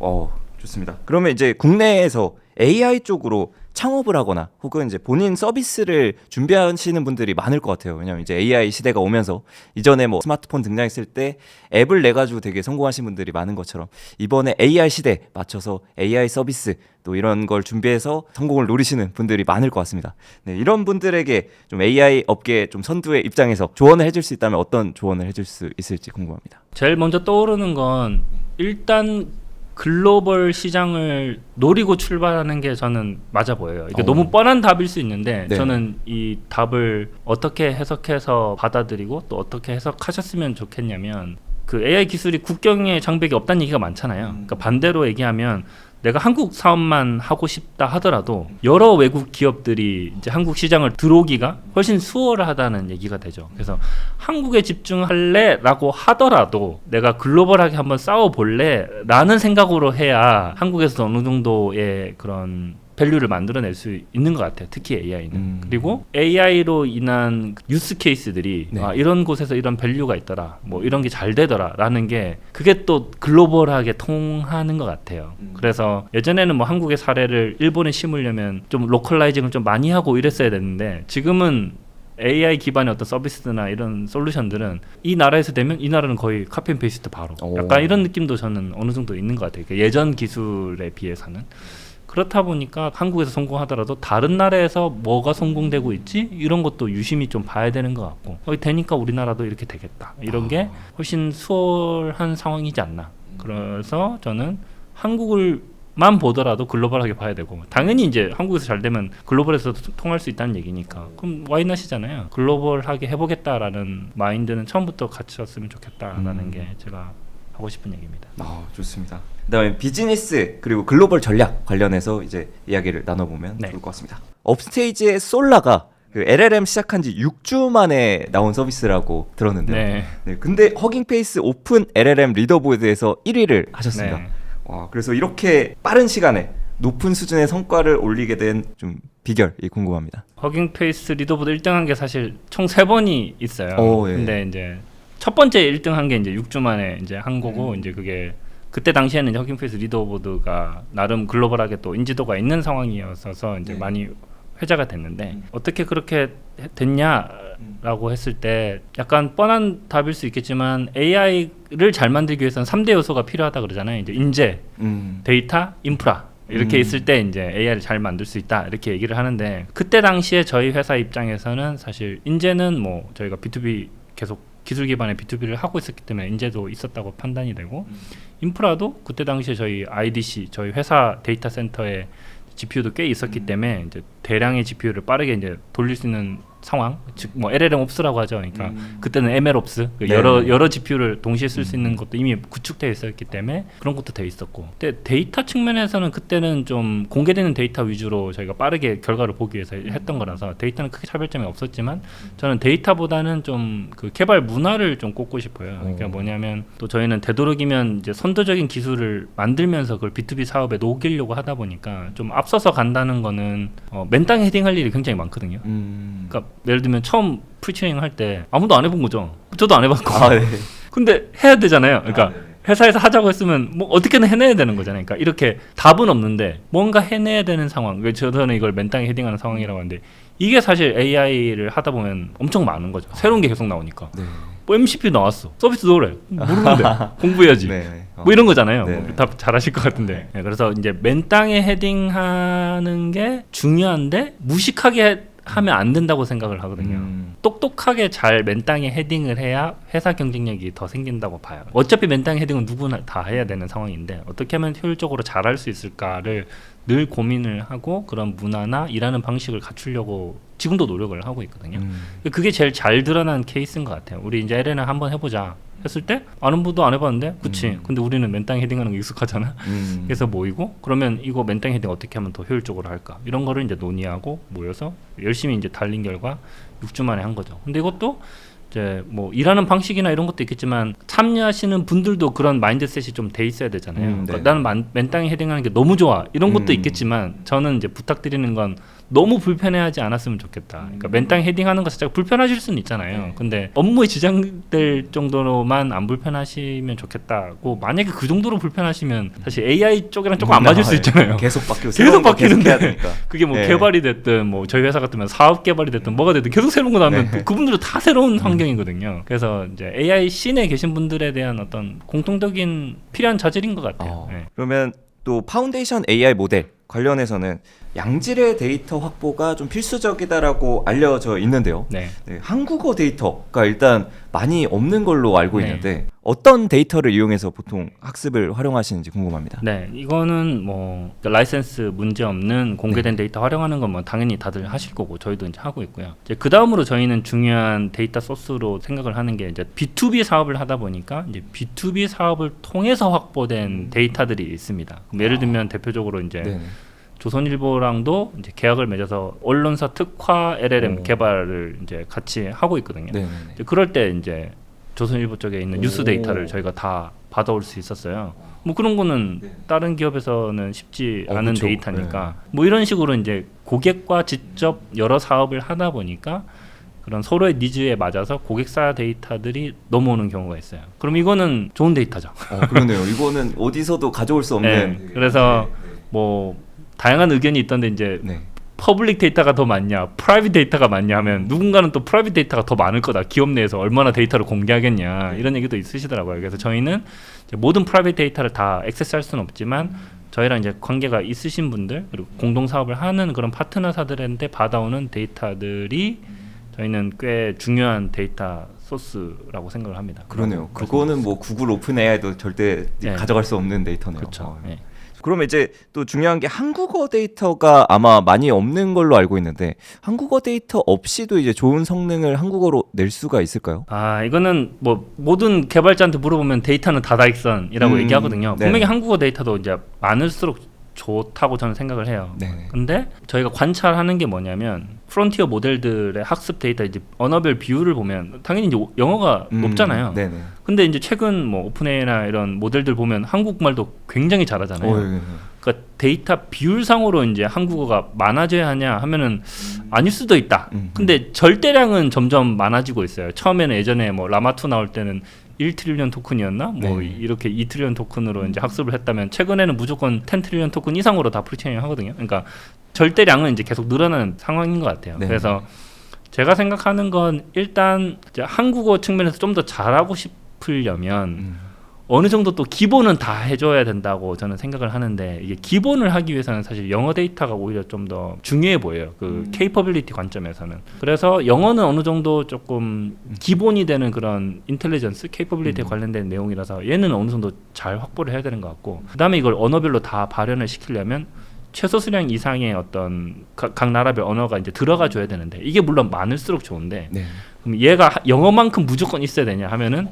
좋습니다. 그러면 이제 국내에서 AI 쪽으로 창업을 하거나 혹은 이제 본인 서비스를 준비하시는 분들이 많을 것 같아요. 왜냐면 이제 AI 시대가 오면서 이전에 뭐 스마트폰 등장했을 때 앱을 내 가지고 되게 성공하신 분들이 많은 것처럼 이번에 AI 시대 맞춰서 AI 서비스 또 이런 걸 준비해서 성공을 노리시는 분들이 많을 것 같습니다. 네, 이런 분들에게 좀 AI 업계 좀 선두의 입장에서 조언을 해줄 수 있다면 어떤 조언을 해줄 수 있을지 궁금합니다. 제일 먼저 떠오르는 건 일단 글로벌 시장을 노리고 출발하는 게 저는 맞아 보여요. 이게 너무 뻔한 답일 수 있는데 네. 저는 이 답을 어떻게 해석해서 받아들이고 또 어떻게 해석하셨으면 좋겠냐면 그 AI 기술이 국경에 장벽이 없다는 얘기가 많잖아요. 그러니까 반대로 얘기하면 내가 한국 사업만 하고 싶다 하더라도 여러 외국 기업들이 이제 한국 시장을 들어오기가 훨씬 수월하다는 얘기가 되죠. 그래서 한국에 집중할래라고 하더라도 내가 글로벌하게 한번 싸워볼래라는 생각으로 해야 한국에서 어느 정도의 그런 밸류를 만들어낼 수 있는 것 같아요. 특히 AI는. 그리고 AI로 인한 유스 케이스들이 네. 이런 곳에서 이런 밸류가 있더라. 뭐 이런 게 잘 되더라라는 게 그게 또 글로벌하게 통하는 것 같아요. 그래서 예전에는 뭐 한국의 사례를 일본에 심으려면 좀 로컬라이징을 좀 많이 하고 이랬어야 됐는데 지금은 AI 기반의 어떤 서비스나 이런 솔루션들은 이 나라에서 되면 이 나라는 거의 카피 앤 페이스트 바로. 약간 이런 느낌도 저는 어느 정도 있는 것 같아요. 예전 기술에 비해서는. 그렇다 보니까 한국에서 성공하더라도 다른 나라에서 뭐가 성공되고 있지? 이런 것도 유심히 좀 봐야 되는 것 같고 되니까 우리나라도 이렇게 되겠다. 이런 게 훨씬 수월한 상황이지 않나. 그래서 저는 한국을만 보더라도 글로벌하게 봐야 되고 당연히 이제 한국에서 잘 되면 글로벌에서도 통할 수 있다는 얘기니까 그럼 와이낫이잖아요. 글로벌하게 해보겠다라는 마인드는 처음부터 갖췄으면 좋겠다라는 게 제가 하고 싶은 얘기입니다. 좋습니다. 그다음에 비즈니스 그리고 글로벌 전략 관련해서 이제 이야기를 나눠보면 좋을 것 같습니다. 업스테이지의 솔라가 그 LLM 시작한 지 6주 만에 나온 서비스라고 들었는데요. 네, 근데 허깅페이스 오픈 LLM 리더보드에서 1위를 하셨습니다. 그래서 이렇게 빠른 시간에 높은 수준의 성과를 올리게 된 좀 비결이 궁금합니다. 허깅페이스 리더보드 1등한 게 사실 총 3번이 있어요. 근데 이제 첫 번째 1등한 게 이제 6주 만에 이제 한 거고 이제 그게 그때 당시에는 이제 허깅페이스 리더보드가 나름 글로벌하게 또 인지도가 있는 상황이었어서 이제 많이 회자가 됐는데 어떻게 그렇게 됐냐라고 했을 때 약간 뻔한 답일 수 있겠지만 AI를 잘 만들기 위해서는 3대 요소가 필요하다 그러잖아요. 이제 인재, 데이터, 인프라. 이렇게 있을 때 이제 AI를 잘 만들 수 있다 이렇게 얘기를 하는데 그때 당시에 저희 회사 입장에서는 사실 인재는 뭐 저희가 B2B 계속 기술 기반의 B2B를 하고 있었기 때문에 인재도 있었다고 판단이 되고 인프라도 그때 당시에 저희 IDC 저희 회사 데이터 센터에 GPU도 꽤 있었기 때문에 이제 대량의 GPU를 빠르게 이제 돌릴 수 있는 상황, 즉 뭐 LLM 옵스라고 하죠. 그러니까 그때는 ML 옵스 여러 GPU를 동시에 쓸 수 있는 것도 이미 구축되어 있었기 때문에 그런 것도 돼 있었고. 근데 데이터 측면에서는 그때는 좀 공개되는 데이터 위주로 저희가 빠르게 결과를 보기 위해서 했던 거라서 데이터는 크게 차별점이 없었지만 저는 데이터보다는 좀 그 개발 문화를 좀 꼽고 싶어요. 그러니까 뭐냐면 또 저희는 되도록이면 이제 선도적인 기술을 만들면서 그걸 B2B 사업에 녹이려고 하다 보니까 좀 앞서서 간다는 거는 맨땅 헤딩할 일이 굉장히 많거든요. 그러니까 예를 들면 처음 프리트레이닝 할 때 아무도 안 해본 거죠. 저도 안 해봤고. 근데 해야 되잖아요. 그러니까 회사에서 하자고 했으면 뭐 어떻게든 해내야 되는 거잖아요. 그러니까 이렇게 답은 없는데 뭔가 해내야 되는 상황. 저는 이걸 맨땅에 헤딩하는 상황이라고 하는데 이게 사실 AI를 하다 보면 엄청 많은 거죠. 새로운 게 계속 나오니까. 뭐 MCP 나왔어. 서비스 넣으래. 모르는데 공부해야지. 뭐 이런 거잖아요. 뭐 다 잘하실 것 같은데. 그래서 이제 맨땅에 헤딩하는 게 중요한데 무식하게 하면 안 된다고 생각을 하거든요. 똑똑하게 잘 맨땅에 헤딩을 해야 회사 경쟁력이 더 생긴다고 봐요. 어차피 맨땅에 헤딩은 누구나 다 해야 되는 상황인데 어떻게 하면 효율적으로 잘할 수 있을까를 늘 고민을 하고 그런 문화나 일하는 방식을 갖추려고 지금도 노력을 하고 있거든요. 그게 제일 잘 드러난 케이스인 것 같아요. 우리 이제 LN을 한번 해보자 했을 때 아는 분도 안 해봤는데 그치 근데 우리는 맨땅에 헤딩하는 게 익숙하잖아. 그래서 모이고 그러면 이거 맨땅에 헤딩 어떻게 하면 더 효율적으로 할까 이런 거를 이제 논의하고 모여서 열심히 이제 달린 결과 6주 만에 한 거죠. 근데 이것도 이제 뭐 일하는 방식이나 이런 것도 있겠지만 참여하시는 분들도 그런 마인드셋이 좀 돼 있어야 되잖아요. 그러니까 나는 맨땅에 헤딩하는 게 너무 좋아 이런 것도 있겠지만 저는 이제 부탁드리는 건 너무 불편해하지 않았으면 좋겠다. 그러니까 맨땅 헤딩하는 것 자체가 불편하실 수는 있잖아요. 근데 업무에 지장될 정도로만 안 불편하시면 좋겠다고. 만약에 그 정도로 불편하시면 사실 AI 쪽이랑 조금 안 맞을 수 있잖아요. 계속 바뀌고 계속 바뀌는데 그게 뭐 네. 개발이 됐든 뭐 저희 회사 같으면 사업 개발이 됐든 뭐가 됐든 계속 새로운 거 나오면 네. 그분들은 다 새로운 환경이거든요. 그래서 이제 AI 씬에 계신 분들에 대한 어떤 공통적인 필요한 자질인 것 같아요. 네. 그러면 또 파운데이션 AI 모델 관련해서는 양질의 데이터 확보가 좀 필수적이다라고 알려져 있는데요. 네. 네, 한국어 데이터가 일단 많이 없는 걸로 알고 있는데 어떤 데이터를 이용해서 보통 학습을 활용하시는지 궁금합니다. 네, 이거는 뭐 라이센스 문제 없는 공개된 데이터 활용하는 건 뭐 당연히 다들 하실 거고 저희도 이제 하고 있고요. 이제 그 다음으로 저희는 중요한 데이터 소스로 생각을 하는 게 이제 B2B 사업을 하다 보니까 이제 B2B 사업을 통해서 확보된 데이터들이 있습니다. 그럼 예를 들면 대표적으로 이제 조선일보랑도 이제 계약을 맺어서 언론사 특화 LLM 개발을 이제 같이 하고 있거든요. 이제 그럴 때 이제 조선일보 쪽에 있는 뉴스 데이터를 저희가 다 받아올 수 있었어요. 뭐 그런 거는 다른 기업에서는 쉽지 않은 그쵸. 데이터니까 뭐 이런 식으로 이제 고객과 직접 여러 사업을 하다 보니까 그런 서로의 니즈에 맞아서 고객사 데이터들이 넘어오는 경우가 있어요. 그럼 이거는 좋은 데이터죠. 그러네요. 이거는 어디서도 가져올 수 없는. 그래서 뭐 다양한 의견이 있던데 이제 퍼블릭 데이터가 더 많냐, 프라이빗 데이터가 많냐 하면 누군가는 또 프라이빗 데이터가 더 많을 거다. 기업 내에서 얼마나 데이터를 공개하겠냐 이런 얘기도 있으시더라고요. 그래서 저희는 이제 모든 프라이빗 데이터를 다 액세스할 수는 없지만 저희랑 이제 관계가 있으신 분들 그리고 공동 사업을 하는 그런 파트너사들한테 받아오는 데이터들이 저희는 꽤 중요한 데이터 소스라고 생각을 합니다. 그러네요. 그거는 뭐 구글 오픈 AI도 절대 가져갈 수 없는 데이터네요. 그렇죠. 그러면 이제 또 중요한 게 한국어 데이터가 아마 많이 없는 걸로 알고 있는데 한국어 데이터 없이도 이제 좋은 성능을 한국어로 낼 수가 있을까요? 이거는 뭐 모든 개발자한테 물어보면 데이터는 다다익선이라고 얘기하거든요. 분명히 한국어 데이터도 이제 많을수록 좋다고 저는 생각을 해요. 근데 저희가 관찰하는 게 뭐냐면 프론티어 모델들의 학습 데이터 이제 언어별 비율을 보면 당연히 이제 영어가 높잖아요. 근데 이제 최근 뭐 오픈 AI나 이런 모델들 보면 한국말도 굉장히 잘하잖아요. 그러니까 데이터 비율상으로 이제 한국어가 많아져야 하냐 하면은 아닐 수도 있다. 근데 절대량은 점점 많아지고 있어요. 처음에는 예전에 뭐 라마2 나올 때는 1트릴리언 토큰이었나? 뭐 이렇게 2트릴리언 토큰으로 이제 학습을 했다면 최근에는 무조건 10트릴리언 토큰 이상으로 다 프리체인을 하거든요. 그러니까 절대량은 이제 계속 늘어나는 상황인 것 같아요. 그래서 제가 생각하는 건 일단 이제 한국어 측면에서 좀 더 잘하고 싶으려면 어느 정도 또 기본은 다 해줘야 된다고 저는 생각을 하는데 이게 기본을 하기 위해서는 사실 영어 데이터가 오히려 좀 더 중요해 보여요. 그 케이퍼빌리티 관점에서는. 그래서 영어는 어느 정도 조금 기본이 되는 그런 인텔리전스, 케이퍼빌리티에 관련된 내용이라서 얘는 어느 정도 잘 확보를 해야 되는 것 같고 그다음에 이걸 언어별로 다 발현을 시키려면 최소 수량 이상의 어떤 각 나라별 언어가 이제 들어가 줘야 되는데 이게 물론 많을수록 좋은데 그럼 얘가 영어만큼 무조건 있어야 되냐 하면은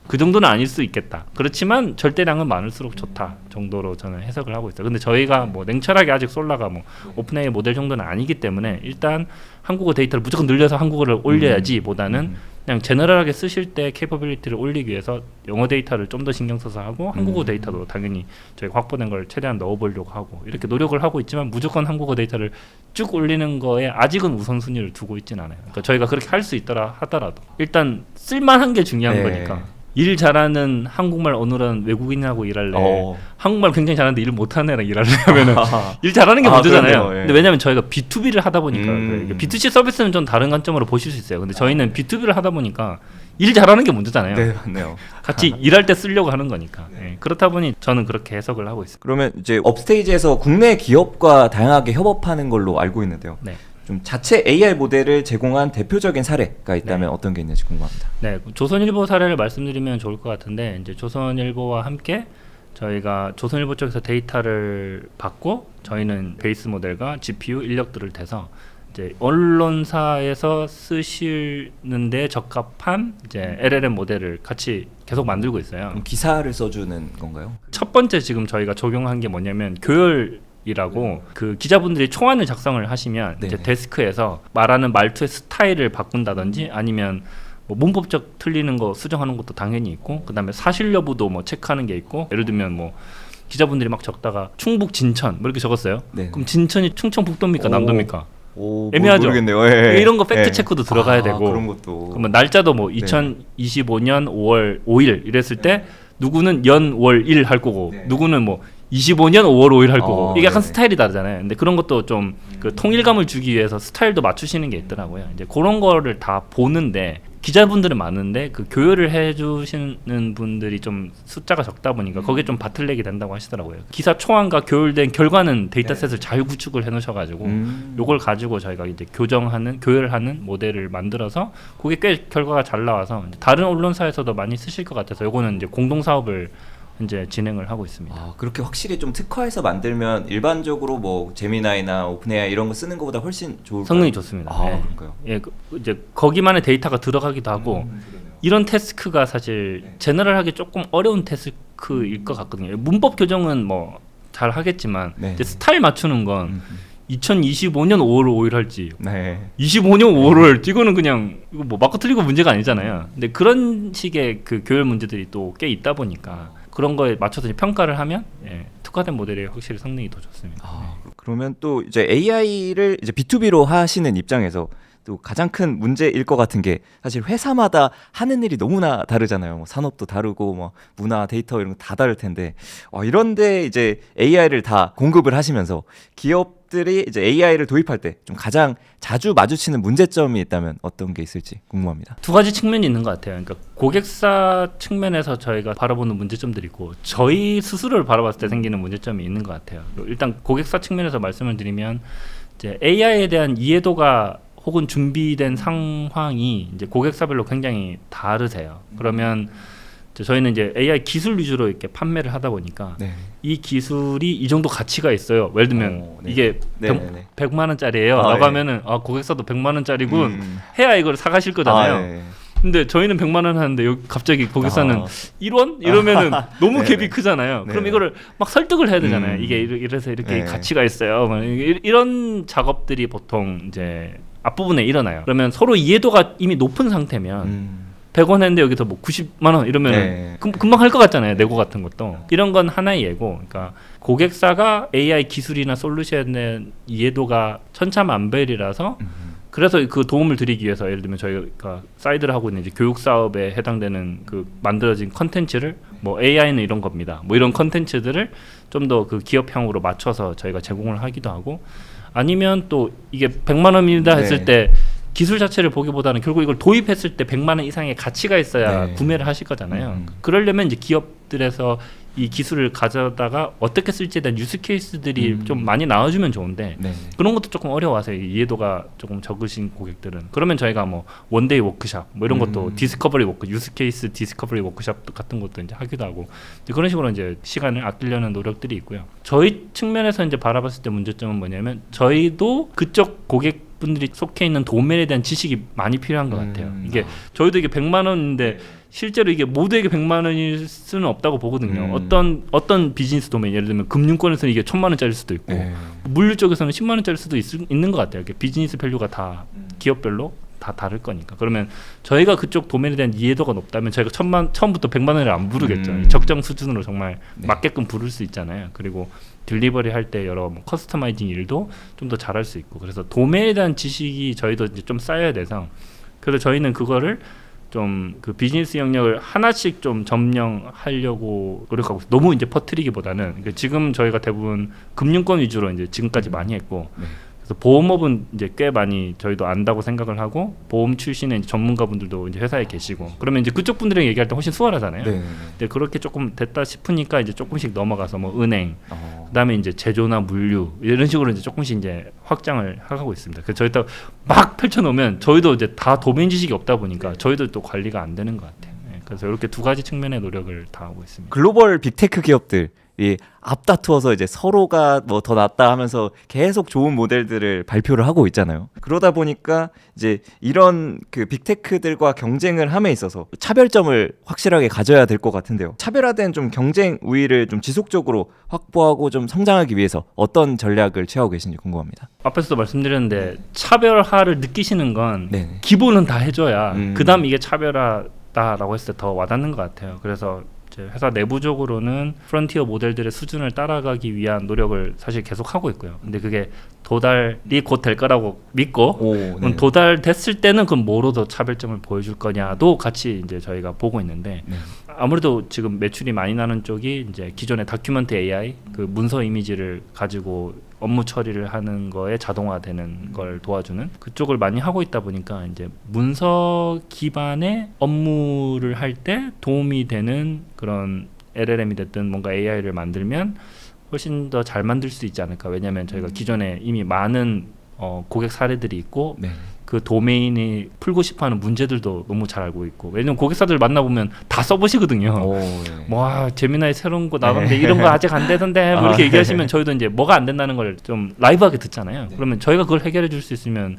그 정도는 아닐 수 있겠다. 그렇지만 절대량은 많을수록 좋다 정도로 저는 해석을 하고 있어요. 근데 저희가 뭐 냉철하게 아직 솔라가 뭐 오픈AI 모델 정도는 아니기 때문에 일단 한국어 데이터를 무조건 늘려서 한국어를 올려야지 보다는 그냥 제너럴하게 쓰실 때 캐퍼빌리티를 올리기 위해서 영어 데이터를 좀 더 신경 써서 하고 한국어 데이터도 당연히 저희가 확보된 걸 최대한 넣어보려고 하고 이렇게 노력을 하고 있지만 무조건 한국어 데이터를 쭉 올리는 거에 아직은 우선순위를 두고 있진 않아요. 그러니까 저희가 그렇게 할 수 있더라 하더라도 일단 쓸만한 게 중요한 거니까 일 잘하는 한국말 어눌한 외국인하고 일할래 한국말 굉장히 잘하는데 일 못하는 애랑 일할래 하면은 일 잘하는 게 문제잖아요. 근데 왜냐면 저희가 B2B를 하다 보니까 B2C 서비스는 좀 다른 관점으로 보실 수 있어요. 근데 저희는 B2B를 하다 보니까 일 잘하는 게 문제잖아요. 네, 맞네요. 같이 일할 때 쓰려고 하는 거니까. 그렇다 보니 저는 그렇게 해석을 하고 있습니다. 그러면 이제 업스테이지에서 국내 기업과 다양하게 협업하는 걸로 알고 있는데요. 좀 자체 AI 모델을 제공한 대표적인 사례가 있다면 어떤 게 있는지 궁금합니다. 네, 조선일보 사례를 말씀드리면 좋을 것 같은데 이제 조선일보와 함께 저희가 조선일보 쪽에서 데이터를 받고 저희는 베이스 모델과 GPU 인력들을 대서 이제 언론사에서 쓰시는데 적합한 이제 LLM 모델을 같이 계속 만들고 있어요. 그럼 기사를 써주는 건가요? 첫 번째 지금 저희가 적용한 게 뭐냐면 교열이라고 그 기자분들이 초안을 작성을 하시면 이제 데스크에서 말하는 말투의 스타일을 바꾼다든지 아니면 뭐 문법적 틀리는 거 수정하는 것도 당연히 있고, 그다음에 사실 여부도 뭐 체크하는 게 있고, 예를 들면 뭐 기자분들이 막 적다가 충북 진천 뭐 이렇게 적었어요. 네. 그럼 진천이 충청북도입니까 남도입니까? 애매하죠. 모르겠네요. 예. 이런 거 팩트 체크도 들어가야 되고. 그런 것도. 그러면 날짜도 뭐 2025년 5월 5일 이랬을 때 누구는 연월일 할 거고 누구는 뭐 25년 5월 5일 할 거고. 이게 약간 스타일이 다르잖아요. 근데 그런 것도 좀 그 통일감을 주기 위해서 스타일도 맞추시는 게 있더라고요. 이제 그런 거를 다 보는데 기자분들은 많은데 그 교열을 해주시는 분들이 좀 숫자가 적다 보니까 거기에 좀 바틀렉이 된다고 하시더라고요. 기사 초안과 교열된 결과는 데이터셋을 잘 구축을 해놓으셔가지고 요걸 가지고 저희가 이제 교열하는 모델을 만들어서 그게 꽤 결과가 잘 나와서 다른 언론사에서도 많이 쓰실 것 같아서 요거는 이제 공동 사업을 이제 진행을 하고 있습니다. 그렇게 확실히 좀 특화해서 만들면 일반적으로 뭐 제미나이나 오픈AI 이런 거 쓰는 것보다 훨씬 좋을까요? 성능이 좋습니다. 네. 그럴까요? 예, 이제 거기만의 데이터가 들어가기도 하고 이런 태스크가 사실 제너럴하기 조금 어려운 태스크일 것 같거든요. 문법 교정은 뭐 잘 하겠지만 이제 스타일 맞추는 건 2025년 5월 5일 할지 25년 5월 5일 할지 이거는 그냥 이거 뭐 맞고 틀리고 문제가 아니잖아요. 근데 그런 식의 그 교열 문제들이 또 꽤 있다 보니까 그런 거에 맞춰서 평가를 하면 특화된 모델이 확실히 성능이 더 좋습니다. 그러면 또 이제 AI를 이제 B2B로 하시는 입장에서 또 가장 큰 문제일 것 같은 게 사실 회사마다 하는 일이 너무나 다르잖아요. 뭐 산업도 다르고 뭐 문화, 데이터 이런 거 다 다를 텐데 이런데 이제 AI를 다 공급을 하시면서 기업들이 이제 AI를 도입할 때 좀 가장 자주 마주치는 문제점이 있다면 어떤 게 있을지 궁금합니다. 두 가지 측면이 있는 것 같아요. 그러니까 고객사 측면에서 저희가 바라보는 문제점들이 있고 저희 스스로를 바라봤을 때 생기는 문제점이 있는 것 같아요. 일단 고객사 측면에서 말씀을 드리면 이제 AI에 대한 이해도가 혹은 준비된 상황이 이제 고객사별로 굉장히 다르세요. 그러면 저희는 이제 AI 기술 위주로 이렇게 판매를 하다 보니까 이 기술이 이 정도 가치가 있어요. 예를 들면 이게 100만 원짜리예요. 라고 하면은 고객사도 100만 원짜리군 해야 이걸 사가실 거잖아요. 근데 저희는 100만 원 하는데 여기 갑자기 거기서는 1원? 이러면은 너무 갭이 크잖아요. 그럼 이거를 막 설득을 해야 되잖아요. 이게 이래서 이렇게 가치가 있어요. 이런 작업들이 보통 이제 앞부분에 일어나요. 그러면 서로 이해도가 이미 높은 상태면 100원 했는데 여기서 뭐 90만 원 이러면 금방 할 것 같잖아요. 내고 같은 것도. 이런 건 하나의 예고. 그러니까 고객사가 AI 기술이나 솔루션의 이해도가 천차만별이라서 그래서 그 도움을 드리기 위해서 예를 들면 저희가 사이드를 하고 있는 이제 교육 사업에 해당되는 그 만들어진 컨텐츠를 뭐 AI는 이런 겁니다. 뭐 이런 컨텐츠들을 좀 더 그 기업형으로 맞춰서 저희가 제공을 하기도 하고 아니면 또 이게 100만 원입니다 했을 때 기술 자체를 보기보다는 결국 이걸 도입했을 때 100만 원 이상의 가치가 있어야 구매를 하실 거잖아요. 그러려면 이제 기업들에서 이 기술을 가져다가 어떻게 쓸지에 대한 유스 케이스들이 좀 많이 나와주면 좋은데 그런 것도 조금 어려워서 이해도가 조금 적으신 고객들은 그러면 저희가 뭐 원데이 워크샵 뭐 이런 것도 디스커버리 유스 케이스 디스커버리 워크샵 같은 것도 이제 하기도 하고 그런 식으로 이제 시간을 아끼려는 노력들이 있고요. 저희 측면에서 이제 바라봤을 때 문제점은 뭐냐면 저희도 그쪽 고객분들이 속해 있는 도메인에 대한 지식이 많이 필요한 것 같아요. 이게 저희도 이게 100만 원인데 실제로 이게 모두에게 100만 원일 수는 없다고 보거든요. 어떤 비즈니스 도메인 예를 들면 금융권에서는 이게 1000만 원짜리일 수도 있고 물류 쪽에서는 10만 원짜리일 수도 있는 것 같아요. 비즈니스 밸류가 다 기업별로 다 다를 거니까. 그러면 저희가 그쪽 도메인에 대한 이해도가 높다면 저희가 처음부터 100만 원을 안 부르겠죠. 적정 수준으로 정말 맞게끔 부를 수 있잖아요. 그리고 딜리버리 할 때 여러 뭐 커스터마이징 일도 좀 더 잘할 수 있고 그래서 도메인에 대한 지식이 저희도 이제 좀 쌓여야 돼서 그래서 저희는 그거를 좀 그 비즈니스 영역을 하나씩 좀 점령하려고 노력하고 있어요. 너무 이제 퍼뜨리기보다는 그러니까 지금 저희가 대부분 금융권 위주로 이제 지금까지 많이 했고 그래서 보험업은 이제 꽤 많이 저희도 안다고 생각을 하고 보험 출신의 전문가분들도 이제 회사에 계시고 그러면 이제 그쪽 분들이랑 얘기할 때 훨씬 수월하잖아요. 근데 그렇게 조금 됐다 싶으니까 이제 조금씩 넘어가서 뭐 은행, 그다음에 이제 제조나 물류 이런 식으로 이제 조금씩 이제 확장을 하고 있습니다. 그래서 저희도 막 펼쳐놓으면 저희도 이제 다 도메인 지식이 없다 보니까 저희도 또 관리가 안 되는 것 같아요. 그래서 이렇게 두 가지 측면의 노력을 다 하고 있습니다. 글로벌 빅테크 기업들이 앞다투어서 이제 서로가 뭐 더 낫다 하면서 계속 좋은 모델들을 발표를 하고 있잖아요. 그러다 보니까 이제 이런 그 빅테크들과 경쟁을 함에 있어서 차별점을 확실하게 가져야 될 것 같은데요. 차별화된 좀 경쟁 우위를 좀 지속적으로 확보하고 좀 성장하기 위해서 어떤 전략을 취하고 계신지 궁금합니다. 앞에서도 말씀드렸는데 차별화를 느끼시는 건 네네. 기본은 다 해줘야 그다음 이게 차별화다라고 했을 때 더 와닿는 것 같아요. 그래서 회사 내부적으로는 프론티어 모델들의 수준을 따라가기 위한 노력을 사실 계속 하고 있고요. 근데 그게 도달이 곧 될 거라고 믿고 네. 도달됐을 때는 그럼 뭐로 더 차별점을 보여줄 거냐도 같이 이제 저희가 보고 있는데 네. 아무래도 지금 매출이 많이 나는 쪽이 이제 기존의 다큐멘트 AI 그 문서 이미지를 가지고 업무 처리를 하는 거에 자동화되는 걸 도와주는 그쪽을 많이 하고 있다 보니까 이제 문서 기반의 업무를 할 때 도움이 되는 그런 LLM이 됐든 뭔가 AI를 만들면 훨씬 더 잘 만들 수 있지 않을까. 왜냐하면 저희가 기존에 이미 많은 고객 사례들이 있고 네. 그 도메인이 풀고 싶어하는 문제들도 너무 잘 알고 있고 왜냐면 고객사들 만나보면 다 써보시거든요. 네. 뭐 제미나이 새로운 거 나왔는데 이런 거 아직 안 되던데 뭐 이렇게 얘기하시면 저희도 이제 뭐가 안 된다는 걸 좀 라이브하게 듣잖아요. 그러면 저희가 그걸 해결해 줄 수 있으면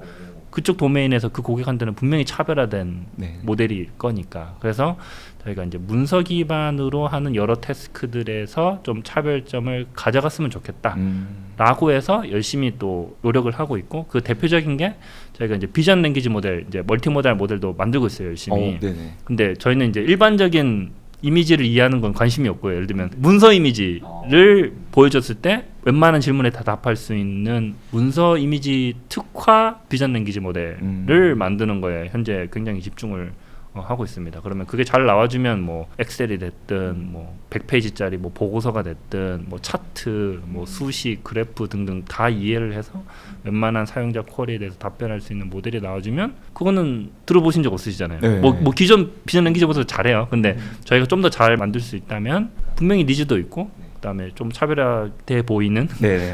그쪽 도메인에서 그 고객한테는 분명히 차별화된 모델일 거니까. 그래서 저희가 이제 문서 기반으로 하는 여러 태스크들에서 좀 차별점을 가져갔으면 좋겠다라고 해서 열심히 또 노력을 하고 있고 그 대표적인 게 저희가 이제 비전 랭귀지 모델, 이제 멀티모달 모델도 만들고 있어요, 열심히. 근데 저희는 이제 일반적인 이미지를 이해하는 건 관심이 없고요. 예를 들면 문서 이미지를 보여줬을 때 웬만한 질문에 다 답할 수 있는 문서 이미지 특화 비전 랭귀지 모델을 만드는 거에 현재 굉장히 집중을 하고 있습니다. 그러면 그게 잘 나와주면 뭐 엑셀이 됐든 뭐 100페이지짜리 뭐 보고서가 됐든 뭐 차트, 뭐 수식, 그래프 등등 다 이해를 해서 웬만한 사용자 쿼리에 대해서 답변할 수 있는 모델이 나와주면 그거는 들어보신 적 없으시잖아요. 네. 뭐 기존 비전 랭귀지보다 잘해요. 근데 저희가 좀 더 잘 만들 수 있다면 분명히 니즈도 있고 그다음에 좀 차별화돼 보이는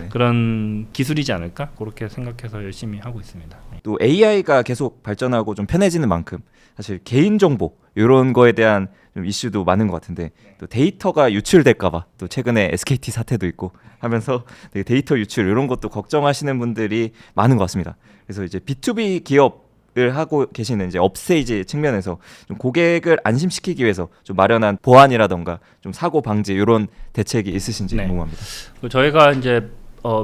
그런 기술이지 않을까 그렇게 생각해서 열심히 하고 있습니다. 또 AI가 계속 발전하고 좀 편해지는 만큼 사실 개인정보 이런 거에 대한 좀 이슈도 많은 것 같은데 또 데이터가 유출될까봐 또 최근에 SKT 사태도 있고 하면서 데이터 유출 이런 것도 걱정하시는 분들이 많은 것 같습니다. 그래서 이제 B2B 기업을 하고 계시는 이제 업스테이지 측면에서 좀 고객을 안심시키기 위해서 좀 마련한 보안이라던가 좀 사고 방지 이런 대책이 있으신지 궁금합니다. 저희가 이제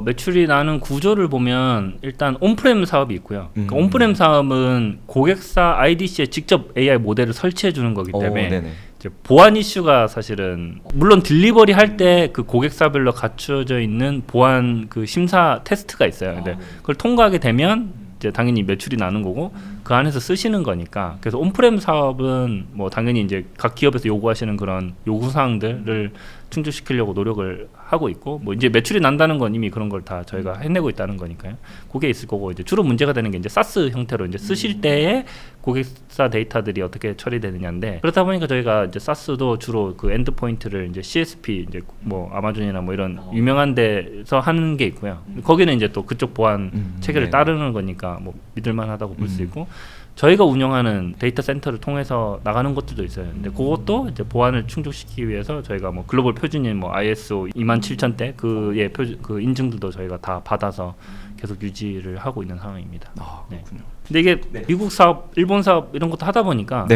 매출이 나는 구조를 보면 일단 온프렘 사업이 있고요. 그러니까 온프렘 사업은 고객사 IDC에 직접 AI 모델을 설치해 주는 거기 때문에 이제 보안 이슈가 사실은 물론 딜리버리 할 때 그 고객사별로 갖춰져 있는 보안 그 심사 테스트가 있어요. 근데 그걸 통과하게 되면 이제 당연히 매출이 나는 거고 그 안에서 쓰시는 거니까. 그래서 온프렘 사업은 뭐 당연히 이제 각 기업에서 요구하시는 그런 요구 사항들을 충족시키려고 노력을 하고 있고 뭐 이제 매출이 난다는 건 이미 그런 걸 다 저희가 해내고 있다는 거니까요. 그게 있을 거고 이제 주로 문제가 되는 게 이제 사스 형태로 이제 쓰실 때에 고객사 데이터들이 어떻게 처리되느냐인데 그렇다 보니까 저희가 이제 사스도 주로 그 엔드 포인트를 이제 CSP 이제 뭐 아마존이나 뭐 이런 유명한 데서 하는 게 있고요. 거기는 이제 또 그쪽 보안 체계를 따르는 거니까 뭐 믿을만하다고 볼 수 있고. 저희가 운영하는 데이터 센터를 통해서 나가는 것들도 있어요. 근데 그것도 이제 보안을 충족시키기 위해서 저희가 뭐 글로벌 표준인 뭐 ISO 27000대 그의 그 인증들도 저희가 다 받아서 계속 유지를 하고 있는 상황입니다. 그렇군요. 근데 이게 미국 사업, 일본 사업 이런 것도 하다 보니까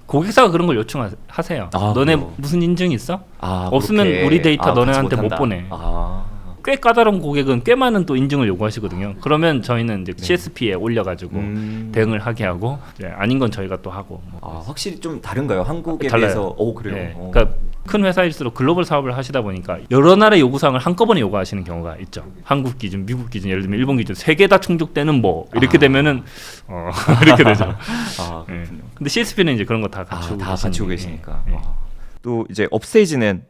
고객사가 그런 걸 요청하세요. 너네 무슨 인증 있어? 없으면 그렇게. 우리 데이터 너네한테 못 보내. 꽤 까다로운 고객은 꽤 많은 또 인증을 요구하시거든요. 그러면 저희는 이제 CSP에 올려가지고 대응을 하게 하고 아닌 건 저희가 또 하고. 확실히 좀 다른가요? 한국에 달라요. 비해서? 그래요. 그러니까 큰 회사일수록 글로벌 사업을 하시다 보니까 여러 나라 요구사항을 한꺼번에 요구하시는 경우가 있죠. 한국 기준, 미국 기준, 예를 들면 일본 기준 세 개 다 충족되는 뭐 이렇게 되면은 이렇게 되죠. 근데 CSP는 이제 그런 거 다 갖추고 계시니까. 또 이제 업스테이지는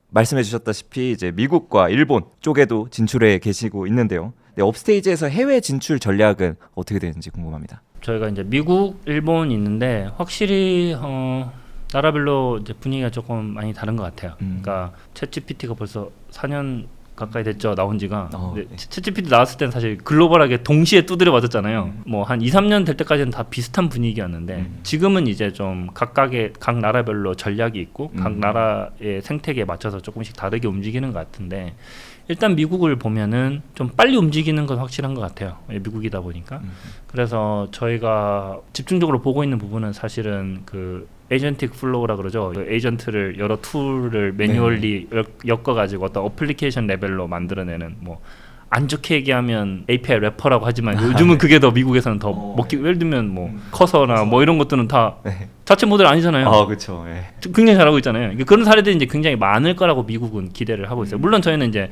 말씀해 주셨다시피 이제 미국과 일본 쪽에도 진출해 계시고 있는데요. 업스테이지에서 해외 진출 전략은 어떻게 되는지 궁금합니다. 저희가 이제 미국, 일본 있는데 확실히 나라별로 이제 분위기가 조금 많이 다른 것 같아요. 그러니까 챗GPT가 벌써 4년 가까이 됐죠. 나온 지가. 네. 챗GPT 나왔을 때는 사실 글로벌하게 동시에 두드려 맞았잖아요. 뭐 한 2, 3년 될 때까지는 다 비슷한 분위기였는데 지금은 이제 좀 각 나라별로 전략이 있고 각 나라의 생태계에 맞춰서 조금씩 다르게 움직이는 것 같은데 일단 미국을 보면은 좀 빨리 움직이는 건 확실한 것 같아요. 미국이다 보니까. 그래서 저희가 집중적으로 보고 있는 부분은 사실은 그 에이전틱 플로우라 그러죠. 그 에이전트를 여러 툴을 매뉴얼리 엮어가지고 어떤 어플리케이션 레벨로 만들어내는 뭐 안 좋게 얘기하면 API 래퍼라고 하지만 요즘은 그게 더 미국에서는 더 먹기 예를 들면 뭐 커서나 뭐 이런 것들은 다 자체 모델 아니잖아요. 그렇죠. 굉장히 잘하고 있잖아요. 그런 사례들이 이제 굉장히 많을 거라고 미국은 기대를 하고 있어요. 물론 저희는 이제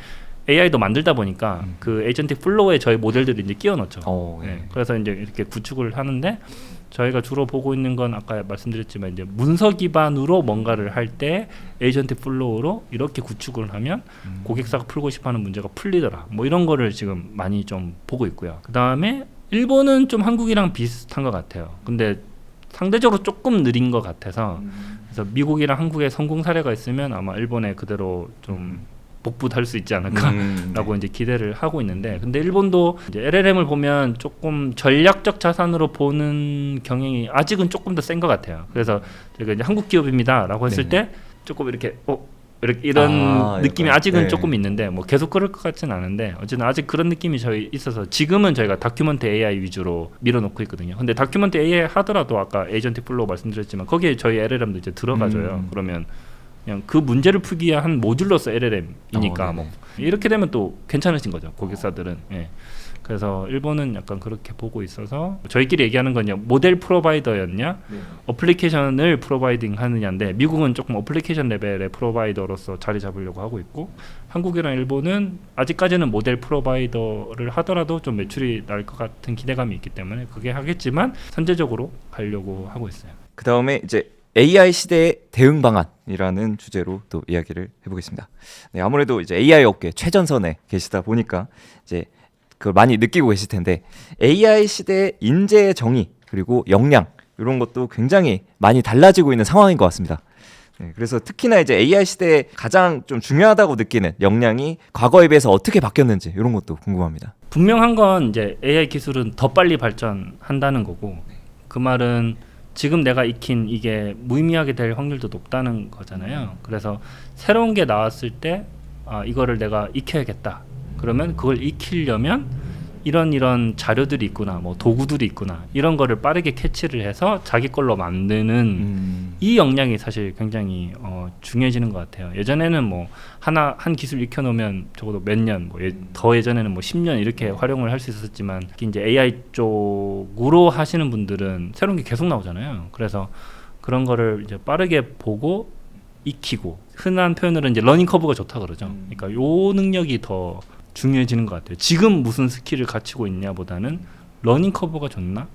AI도 만들다 보니까 그 에이전틱 플로우에 저희 모델들을 이제 끼워 넣죠. 그래서 이제 이렇게 구축을 하는데 저희가 주로 보고 있는 건 아까 말씀드렸지만 이제 문서 기반으로 뭔가를 할 때 에이전틱 플로우로 이렇게 구축을 하면 고객사가 풀고 싶어하는 문제가 풀리더라. 뭐 이런 거를 지금 많이 좀 보고 있고요. 그 다음에 일본은 좀 한국이랑 비슷한 것 같아요. 근데 상대적으로 조금 느린 것 같아서 그래서 미국이랑 한국의 성공 사례가 있으면 아마 일본에 그대로 좀 복붙할 수 있지 않을까라고 이제 기대를 하고 있는데 근데 일본도 이제 LLM을 보면 조금 전략적 자산으로 보는 경향이 아직은 조금 더 센 것 같아요. 그래서 제가 이제 한국 기업입니다라고 했을 때 조금 이렇게 이런 느낌이 아직은 조금 있는데 뭐 계속 그럴 것 같지는 않은데 어쨌든 아직 그런 느낌이 저희 있어서 지금은 저희가 다큐먼트 AI 위주로 밀어놓고 있거든요. 근데 다큐먼트 AI 하더라도 아까 에이전틱 플로우 말씀드렸지만 거기에 저희 LLM도 이제 들어가줘요. 그러면 그냥 그 문제를 풀기 위한 한 모듈로서 LLM이니까 뭐 이렇게 되면 또 괜찮으신 거죠 고객사들은. 그래서 일본은 약간 그렇게 보고 있어서 저희끼리 얘기하는 건요 모델 프로바이더였냐 어플리케이션을 프로바이딩 하느냐인데 미국은 조금 어플리케이션 레벨의 프로바이더로서 자리 잡으려고 하고 있고 한국이랑 일본은 아직까지는 모델 프로바이더를 하더라도 좀 매출이 날 것 같은 기대감이 있기 때문에 그게 하겠지만 선제적으로 가려고 하고 있어요. 그 다음에 이제 AI 시대의 대응 방안이라는 주제로 또 이야기를 해보겠습니다. 아무래도 이제 AI 업계 최전선에 계시다 보니까 이제 그걸 많이 느끼고 계실 텐데 AI 시대의 인재의 정의 그리고 역량 이런 것도 굉장히 많이 달라지고 있는 상황인 것 같습니다. 그래서 특히나 이제 AI 시대에 가장 좀 중요하다고 느끼는 역량이 과거에 비해서 어떻게 바뀌었는지 이런 것도 궁금합니다. 분명한 건 이제 AI 기술은 더 빨리 발전한다는 거고 그 말은 지금 내가 익힌 이게 무의미하게 될 확률도 높다는 거잖아요. 그래서 새로운 게 나왔을 때 이거를 내가 익혀야겠다. 그러면 그걸 익히려면 이런 자료들이 있구나, 뭐 도구들이 있구나 이런 거를 빠르게 캐치를 해서 자기 걸로 만드는 이 역량이 사실 굉장히 중요해지는 것 같아요. 예전에는 뭐 한 기술 익혀놓으면 적어도 몇 년, 더 예전에는 뭐 10년 이렇게 활용을 할 수 있었지만 이제 AI 쪽으로 하시는 분들은 새로운 게 계속 나오잖아요. 그래서 그런 거를 이제 빠르게 보고 익히고 흔한 표현으로 이제 러닝 커브가 좋다 그러죠. 그러니까 요 능력이 더 중요해지는 것 같아요. 지금 무슨 스킬을 갖추고 있냐보다는 러닝 커브가 좋나?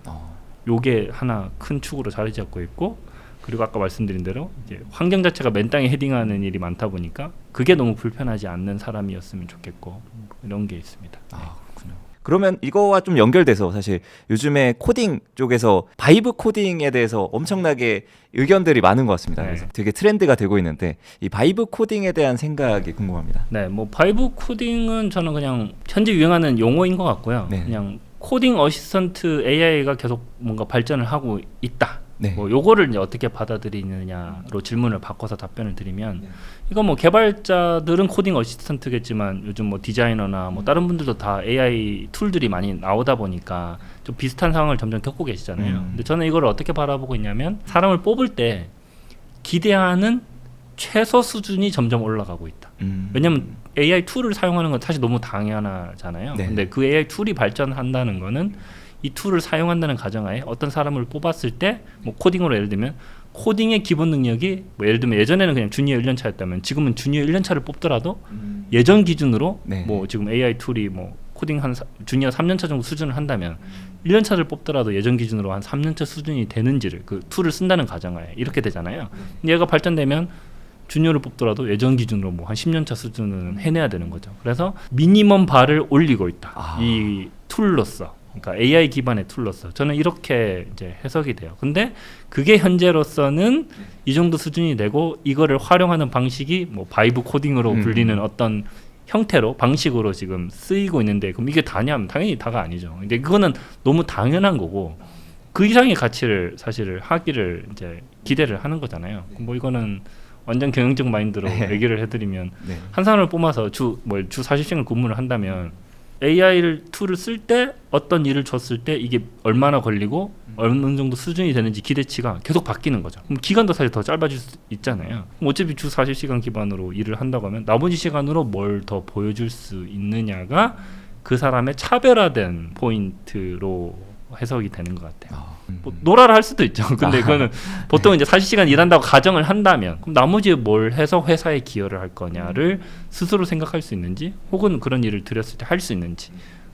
요게 하나 큰 축으로 자리 잡고 있고 그리고 아까 말씀드린 대로 이제 환경 자체가 맨 땅에 헤딩하는 일이 많다 보니까 그게 너무 불편하지 않는 사람이었으면 좋겠고 이런 게 있습니다. 그렇군요. 그러면 이거와 좀 연결돼서 사실 요즘에 코딩 쪽에서 바이브 코딩에 대해서 엄청나게 의견들이 많은 것 같습니다. 그래서 되게 트렌드가 되고 있는데 이 바이브 코딩에 대한 생각이 궁금합니다. 네, 뭐 바이브 코딩은 저는 그냥 현재 유행하는 용어인 것 같고요. 그냥 코딩 어시스턴트 AI가 계속 뭔가 발전을 하고 있다. 뭐 요거를 이제 어떻게 받아들이느냐로 질문을 바꿔서 답변을 드리면 이거 뭐 개발자들은 코딩 어시스턴트겠지만 요즘 뭐 디자이너나 뭐 다른 분들도 다 AI 툴들이 많이 나오다 보니까 좀 비슷한 상황을 점점 겪고 계시잖아요. 근데 저는 이걸 어떻게 바라보고 있냐면 사람을 뽑을 때 기대하는 최소 수준이 점점 올라가고 있다. 왜냐면 AI 툴을 사용하는 건 사실 너무 당연하잖아요. 근데 그 AI 툴이 발전한다는 거는 이 툴을 사용한다는 가정하에 어떤 사람을 뽑았을 때 뭐 코딩으로 예를 들면 코딩의 기본 능력이 뭐 예를 들면 예전에는 그냥 주니어 1년차였다면 지금은 주니어 1년차를 뽑더라도 예전 기준으로 뭐 지금 AI 툴이 뭐 코딩 한 주니어 3년차 정도 수준을 한다면 1년차를 뽑더라도 예전 기준으로 한 3년차 수준이 되는지를 그 툴을 쓴다는 가정하에 이렇게 되잖아요. 얘가 발전되면 주니어를 뽑더라도 예전 기준으로 뭐 한 10년차 수준은 해내야 되는 거죠. 그래서 미니멈 바를 올리고 있다. 이 툴로서. 그러니까 AI 기반의 툴로서 저는 이렇게 이제 해석이 돼요. 근데 그게 현재로서는 이 정도 수준이 되고 이거를 활용하는 방식이 뭐 바이브 코딩으로 불리는 어떤 형태로 방식으로 지금 쓰이고 있는데 그럼 이게 다냐면 당연히 다가 아니죠. 근데 그거는 너무 당연한 거고 그 이상의 가치를 사실 하기를 이제 기대를 하는 거잖아요. 뭐 이거는 완전 경영적 마인드로 얘기를 해드리면 한 사람을 뽑아서 주 40시간 근무를 한다면 AI 툴을 쓸 때 어떤 일을 줬을 때 이게 얼마나 걸리고 어느 정도 수준이 되는지 기대치가 계속 바뀌는 거죠. 그럼 기간도 사실 더 짧아질 수 있잖아요. 그럼 어차피 주 40시간 기반으로 일을 한다고 하면 나머지 시간으로 뭘 더 보여줄 수 있느냐가 그 사람의 차별화된 포인트로 해석이 되는 것 같아요. 뭐 놀아라 할 수도 있죠. 근데 그거는 보통 이제 40시간 일한다고 가정을 한다면 그럼 나머지 뭘 해서 회사에 기여를 할 거냐를 스스로 생각할 수 있는지 혹은 그런 일을 들였을 때 할 수 있는지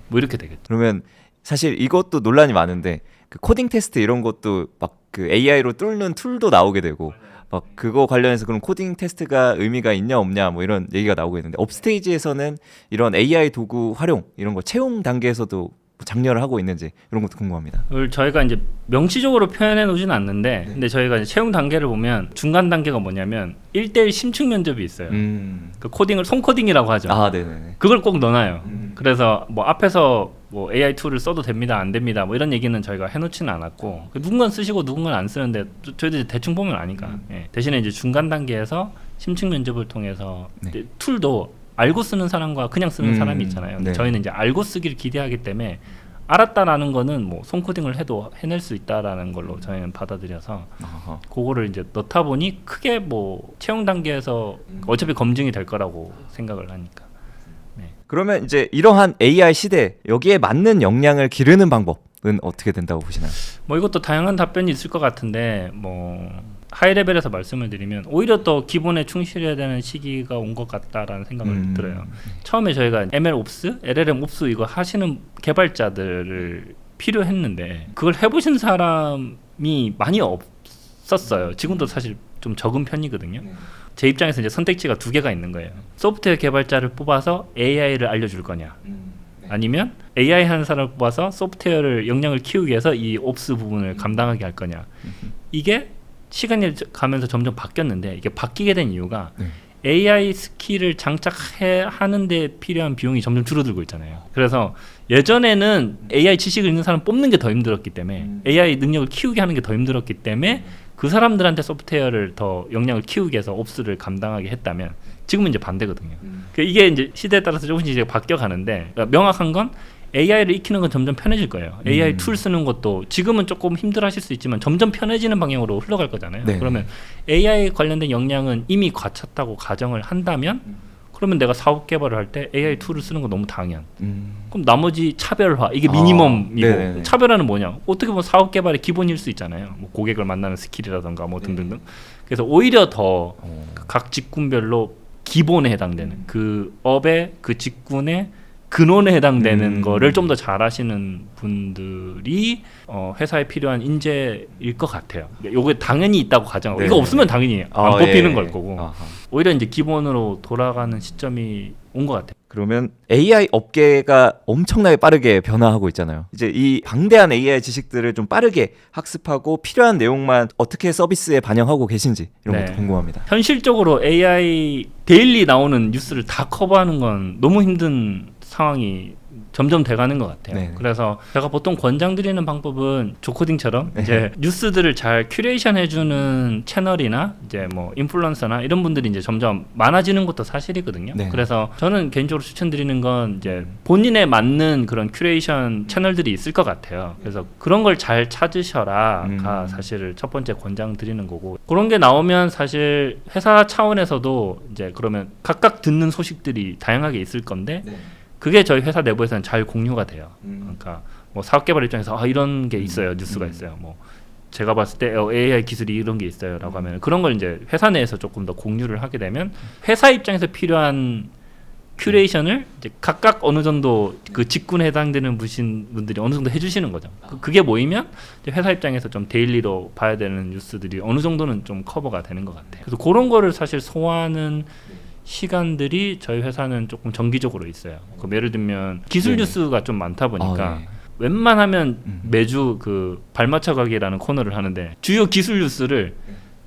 뭐 이렇게 되겠죠. 그러면 사실 이것도 논란이 많은데 그 코딩 테스트 이런 것도 막 그 AI로 뚫는 툴도 나오게 되고 막 그거 관련해서 그럼 코딩 테스트가 의미가 있냐 없냐 뭐 이런 얘기가 나오고 있는데 업스테이지에서는 이런 AI 도구 활용 이런 거 채용 단계에서도 장려를 하고 있는지 이런 것도 궁금합니다. 저희가 이제 명시적으로 표현해 놓지는 않는데 근데 저희가 이제 채용 단계를 보면 중간 단계가 뭐냐면 1대1 심층 면접이 있어요. 그 코딩을 손코딩이라고 하죠. 네네. 그걸 꼭 넣어놔요. 그래서 뭐 앞에서 뭐 AI 툴을 써도 됩니다, 안 됩니다, 뭐 이런 얘기는 저희가 해놓지는 않았고 누군가는 쓰시고 누군가는 안 쓰는데 저희도 이제 대충 보면 아니까. 대신에 이제 중간 단계에서 심층 면접을 통해서 툴도 알고 쓰는 사람과 그냥 쓰는 사람이 있잖아요. 근데 저희는 이제 알고 쓰기를 기대하기 때문에 알았다라는 거는 뭐 손코딩을 해도 해낼 수 있다라는 걸로 저희는 받아들여서 그거를 이제 넣다 보니 크게 뭐 채용 단계에서 어차피 검증이 될 거라고 생각을 하니까. 그러면 이제 이러한 AI 시대 여기에 맞는 역량을 기르는 방법은 어떻게 된다고 보시나요? 뭐 이것도 다양한 답변이 있을 것 같은데 뭐 하이 레벨에서 말씀을 드리면 오히려 더 기본에 충실해야 되는 시기가 온 것 같다라는 생각을 들어요. 처음에 저희가 ML 옵스, LLM 옵스 이거 하시는 개발자들을 필요했는데 그걸 해보신 사람이 많이 없었어요. 지금도 사실 좀 적은 편이거든요. 제 입장에서 이제 선택지가 두 개가 있는 거예요. 소프트웨어 개발자를 뽑아서 AI를 알려줄 거냐, 아니면 AI 하는 사람을 뽑아서 소프트웨어를 역량을 키우기 위해서 이 옵스 부분을 감당하게 할 거냐. 이게 시간이 가면서 점점 바뀌었는데 이게 바뀌게 된 이유가 AI 스킬을 장착하는 데 필요한 비용이 점점 줄어들고 있잖아요. 그래서 예전에는 AI 지식을 있는 사람 뽑는 게 더 힘들었기 때문에 AI 능력을 키우게 하는 게 더 힘들었기 때문에 그 사람들한테 소프트웨어를 더 역량을 키우기 위해서 옵스를 감당하게 했다면 지금은 이제 반대거든요. 이게 이제 시대에 따라서 조금씩 이제 바뀌어 가는데 명확한 건 AI를 익히는 건 점점 편해질 거예요. AI 툴 쓰는 것도 지금은 조금 힘들어하실 수 있지만 점점 편해지는 방향으로 흘러갈 거잖아요. 그러면 AI 관련된 역량은 이미 갖췄다고 가정을 한다면 그러면 내가 사업 개발을 할 때 AI 툴을 쓰는 건 너무 당연. 그럼 나머지 차별화 이게 미니멈이고 차별화는 뭐냐? 어떻게 보면 사업 개발의 기본일 수 있잖아요. 뭐 고객을 만나는 스킬이라던가 뭐 등등등. 그래서 오히려 더 각 직군별로 기본에 해당되는 그 업의 그 직군의 근원에 해당되는 거를 좀 더 잘하시는 분들이 회사에 필요한 인재일 것 같아요. 요게 당연히 있다고 가정하고 이거 없으면 당연히 안 뽑히는 걸 거고 오히려 이제 기본으로 돌아가는 시점이 온 것 같아요. 그러면 AI 업계가 엄청나게 빠르게 변화하고 있잖아요. 이제 이 방대한 AI 지식들을 좀 빠르게 학습하고 필요한 내용만 어떻게 서비스에 반영하고 계신지 이런 것도 궁금합니다. 현실적으로 AI 데일리 나오는 뉴스를 다 커버하는 건 너무 힘든 상황이 점점 돼가는 것 같아요. 그래서 제가 보통 권장드리는 방법은 조코딩처럼 이제 뉴스들을 잘 큐레이션 해주는 채널이나 이제 뭐 인플루언서나 이런 분들이 이제 점점 많아지는 것도 사실이거든요. 그래서 저는 개인적으로 추천드리는 건 이제 본인에 맞는 그런 큐레이션 채널들이 있을 것 같아요. 그래서 그런 걸 잘 찾으셔라가 사실 첫 번째 권장드리는 거고 그런 게 나오면 사실 회사 차원에서도 이제 그러면 각각 듣는 소식들이 다양하게 있을 건데. 그게 저희 회사 내부에서는 잘 공유가 돼요. 그러니까 뭐 사업 개발 입장에서 이런 게 있어요, 뉴스가 있어요. 뭐 제가 봤을 때 AI 기술이 이런 게 있어요라고 하면 그런 걸 이제 회사 내에서 조금 더 공유를 하게 되면 회사 입장에서 필요한 큐레이션을 이제 각각 어느 정도 그 직군에 해당되는 분들이 어느 정도 해주시는 거죠. 그게 모이면 이제 회사 입장에서 좀 데일리로 봐야 되는 뉴스들이 어느 정도는 좀 커버가 되는 것 같아요. 그래서 그런 거를 사실 소화하는 시간들이 저희 회사는 조금 정기적으로 있어요. 예를 들면 기술 뉴스가 좀 많다 보니까 웬만하면 매주 그 발맞춰 가기라는 코너를 하는데 주요 기술 뉴스를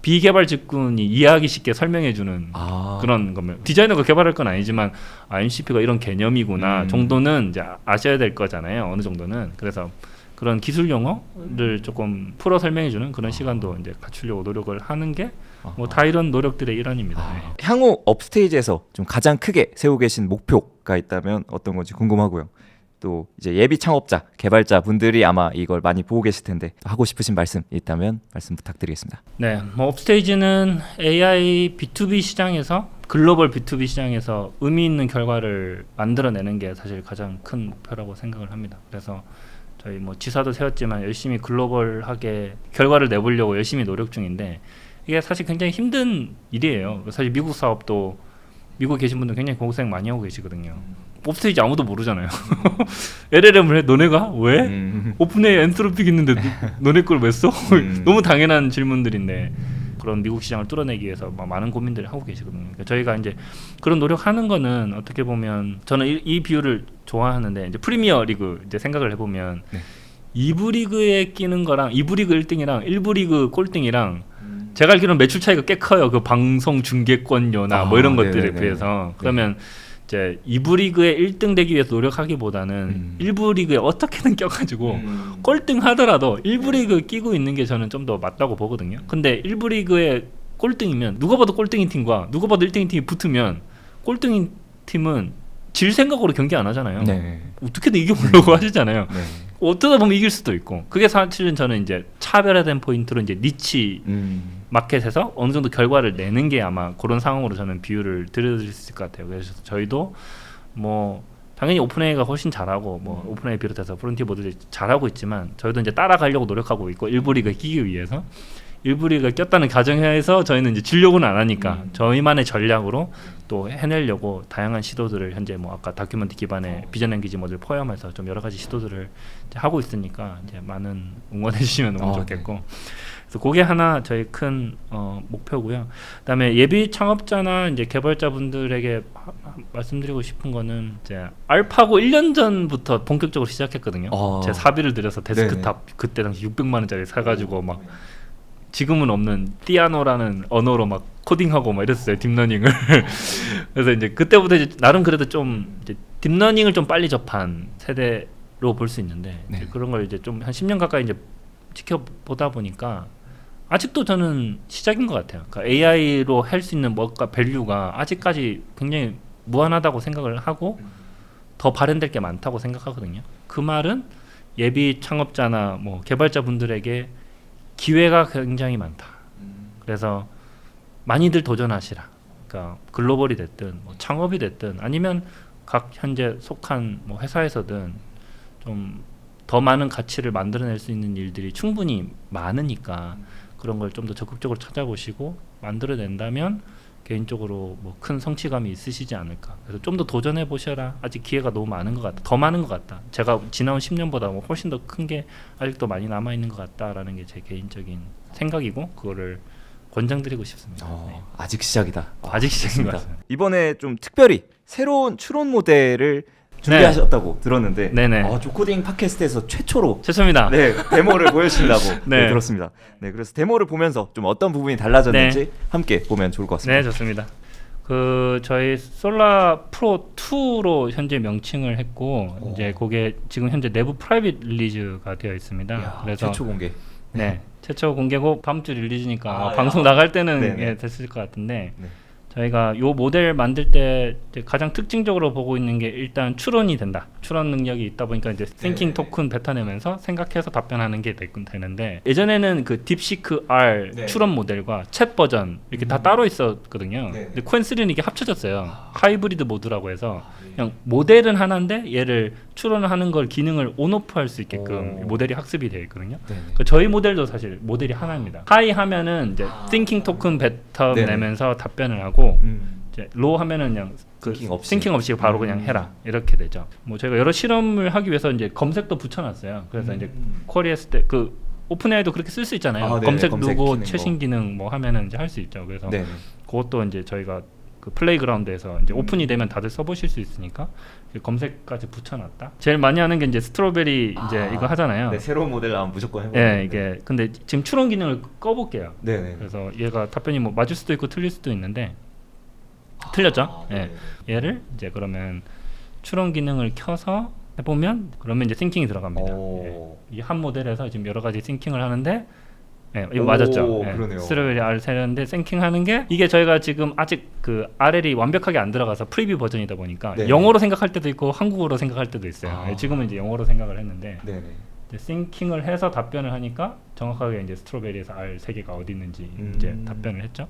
비개발 직군이 이해하기 쉽게 설명해주는 그런 거면 디자이너가 개발할 건 아니지만 MCP가 이런 개념이구나 정도는 이제 아셔야 될 거잖아요. 어느 정도는. 그래서 그런 기술 용어를 조금 풀어 설명해주는 그런 시간도 이제 갖추려고 노력을 하는 게 뭐 다 이런 노력들의 일환입니다. 네. 향후 업스테이지에서 좀 가장 크게 세우고 계신 목표가 있다면 어떤 건지 궁금하고요. 또 이제 예비 창업자, 개발자 분들이 아마 이걸 많이 보고 계실 텐데 하고 싶으신 말씀 있다면 말씀 부탁드리겠습니다. 네, 뭐 업스테이지는 AI B2B 시장에서 글로벌 B2B 시장에서 의미 있는 결과를 만들어내는 게 사실 가장 큰 목표라고 생각을 합니다. 그래서 저희 뭐 지사도 세웠지만 열심히 글로벌하게 결과를 내보려고 열심히 노력 중인데 이게 사실 굉장히 힘든 일이에요. 사실 미국 사업도 미국에 계신 분들 굉장히 고생 많이 하고 계시거든요. 업스테이지 아무도 모르잖아요. LLM을 해? 너네가? 왜? 오픈AI 엔트로픽 있는데 너네 걸 왜 써? 너무 당연한 질문들인데 그런 미국 시장을 뚫어내기 위해서 많은 고민들을 하고 계시거든요. 그러니까 저희가 이제 그런 노력하는 거는 어떻게 보면 저는 이 비유를 좋아하는데 이제 프리미어 리그 이제 생각을 해보면 2부 리그에 끼는 거랑 2부 리그 1등이랑 1부 리그 꼴등이랑 제가 알기로는 매출 차이가 꽤 커요. 그 방송 중계권료나 뭐 이런 것들에 비해서. 그러면 이제 2부 리그에 1등 되기 위해서 노력하기보다는 1부 리그에 어떻게든 껴가지고 꼴등 하더라도 1부 리그 끼고 있는 게 저는 좀 더 맞다고 보거든요. 근데 1부 리그에 꼴등이면 누가 봐도 꼴등인 팀과 누가 봐도 1등인 팀이 붙으면 꼴등인 팀은 질 생각으로 경기 안 하잖아요. 네. 어떻게든 이겨보려고 하시잖아요. 네. 어쩌다 보면 이길 수도 있고 그게 사실은 저는 이제 차별화된 포인트로 이제 니치 마켓에서 어느 정도 결과를 내는 게 아마 그런 상황으로 저는 비유를 드릴 수 있을 것 같아요. 그래서 저희도 뭐 당연히 오픈AI가 훨씬 잘하고 뭐 오픈AI 비롯해서 프론티어 모델이 잘하고 있지만 저희도 이제 따라가려고 노력하고 있고 일부 리그에 끼기 위해서 일부 리그에 꼈다는 가정하에서 저희는 이제 지려고는 안 하니까 저희만의 전략으로 또 해내려고 다양한 시도들을 현재 뭐 아까 다큐멘터리 기반의 비전 랭귀지 모델 포함해서 좀 여러 가지 시도들을 이제 하고 있으니까 이제 많은 응원해 주시면 너무 좋겠고 네. 그래서 그게 하나 저희 큰 목표고요. 그다음에 예비 창업자나 이제 개발자분들에게 말씀드리고 싶은 거는 이제 알파고 1년 전부터 본격적으로 시작했거든요. 제 사비를 들여서 데스크탑 네네. 그때 당시 600만 원짜리 사가지고 막 지금은 없는 띠아노라는 언어로 막 코딩하고 막 이랬어요. 딥러닝을. 그래서 이제 그때부터 이제 나름 그래도 좀 이제 딥러닝을 좀 빨리 접한 세대로 볼 수 있는데 네. 그런 걸 이제 좀 한 10년 가까이 이제 지켜보다 보니까 아직도 저는 시작인 것 같아요. 그러니까 AI로 할 수 있는 뭔가 밸류가 아직까지 굉장히 무한하다고 생각을 하고 더 발현될 게 많다고 생각하거든요. 그 말은 예비 창업자나 뭐 개발자분들에게 기회가 굉장히 많다. 그래서 많이들 도전하시라. 그러니까 글로벌이 됐든 뭐 창업이 됐든 아니면 각 현재 속한 뭐 회사에서든 좀 더 많은 가치를 만들어낼 수 있는 일들이 충분히 많으니까 그런 걸 좀 더 적극적으로 찾아보시고 만들어낸다면 개인적으로 뭐 큰 성취감이 있으시지 않을까. 그래서 좀 더 도전해 보셔라. 아직 기회가 너무 많은 것 같다. 더 많은 것 같다. 제가 지나온 10년보다 뭐 훨씬 더 큰 게 아직도 많이 남아 있는 것 같다라는 게 제 개인적인 생각이고 그거를 권장드리고 싶습니다. 네. 아직 시작이다. 아직 시작인 것 같습니다. 이번에 좀 특별히 새로운 추론 모델을 준비하셨다고 네. 들었는데 네네. 조코딩 팟캐스트에서 최초입니다. 네, 데모를 보여주신다고 네. 들었습니다. 네, 그래서 데모를 보면서 좀 어떤 부분이 달라졌는지 네. 함께 보면 좋을 것 같습니다. 네, 좋습니다. 그 저희 솔라 프로 2로 현재 명칭을 했고 이제 그게 지금 현재 내부 프라이빗 릴리즈가 되어 있습니다. 이야, 그래서 최초 공개. 네, 최초 공개고 다음 주 릴리즈니까 방송 나갈 때는 예, 됐을 것 같은데. 네. 저희가 요 모델 만들 때 이제 가장 특징적으로 보고 있는 게 일단 추론이 된다. 추론 능력이 있다 보니까 이제 싱킹 토큰 뱉어내면서 생각해서 답변하는 게 되는데 예전에는 그 딥시크 R 추론 모델과 챗 버전 이렇게 다 따로 있었거든요. 근데 코엔3는 이게 합쳐졌어요. 하이브리드 모드라고 해서 그냥 모델은 하나인데 얘를 추론을 하는 걸 기능을 온오프 할 수 있게끔 모델이 학습이 되어 있거든요. 그러니까 저희 모델도 사실 모델이 하나입니다. 하이 하면은 이제 싱킹 토큰 뱉어내면서 답변을 하고 이제 로 하면은 그냥 그 싱킹 없이 바로 그냥 해라 이렇게 되죠. 뭐 저희가 여러 실험을 하기 위해서 이제 검색도 붙여놨어요. 그래서 이제 쿼리했을 때 그 오픈AI도 그렇게 쓸 수 있잖아요. 검색 누르고 최신 기능 뭐 하면은 이제 할 수 있죠. 그래서 그것도 이제 저희가 그 플레이그라운드에서 이제 오픈이 되면 다들 써보실 수 있으니까 검색까지 붙여놨다. 제일 많이 하는 게 이제 스트로베리 이제 이거 하잖아요. 네, 새로운 모델 나오면 무조건 해보는. 네, 이게 근데 지금 추론 기능을 꺼볼게요. 네. 그래서 얘가 답변이 뭐 맞을 수도 있고 틀릴 수도 있는데 틀렸죠? 네. 얘를 이제 그러면 추론 기능을 켜서 해보면 그러면 이제 싱킹이 들어갑니다. 이 한 모델에서 지금 여러 가지 싱킹을 하는데. 네, 이거 맞았죠. 네, 스트로베리 R 세렸는데 싱킹하는 게 이게 저희가 지금 아직 그 RL이 완벽하게 안 들어가서 프리뷰 버전이다 보니까 영어로 생각할 때도 있고 한국어로 생각할 때도 있어요. 지금은 이제 영어로 생각을 했는데 이제 싱킹을 해서 답변을 하니까 정확하게 이제 스트로베리에서 R 3개가 어디 있는지 이제 답변을 했죠.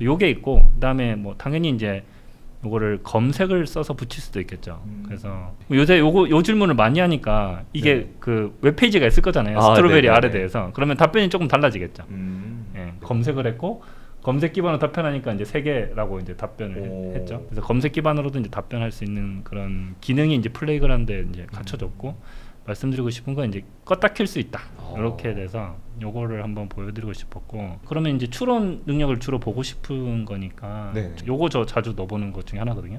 요게 있고 그다음에 뭐 당연히 이제 요거를 검색을 써서 붙일 수도 있겠죠. 그래서 요새 요 질문을 많이 하니까 이게 그 웹페이지가 있을 거잖아요. 스트로베리 R에 대해서. 그러면 답변이 조금 달라지겠죠. 예, 검색을 했고 검색 기반으로 답변하니까 이제 3개라고 이제 답변을 했죠. 그래서 검색 기반으로도 이제 답변할 수 있는 그런 기능이 이제 플레이그라운드에 이제 갖춰졌고 말씀드리고 싶은 건 이제 껐다 켤 수 있다. 이렇게 돼서 요거를 한번 보여드리고 싶었고 그러면 이제 추론 능력을 주로 보고 싶은 거니까 요거 저 자주 넣어보는 것 중에 하나거든요.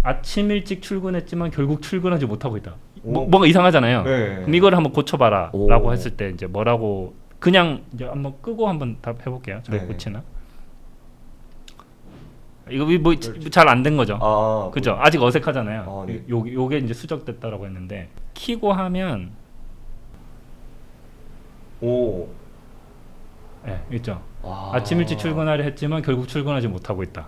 아침 일찍 출근했지만 결국 출근하지 못하고 있다. 뭔가 이상하잖아요. 그럼 이걸 한번 고쳐봐라 라고 했을 때 이제 뭐라고 그냥 이제 한번 끄고 한번 답해볼게요. 저희 고치나 이거 뭐 잘 안 된 거죠. 그죠? 아직 어색하잖아요. 요게 이제 수정됐다라고 했는데 키고 하면 있죠. 아침 일찍 출근하려 했지만 결국 출근하지 못하고 있다.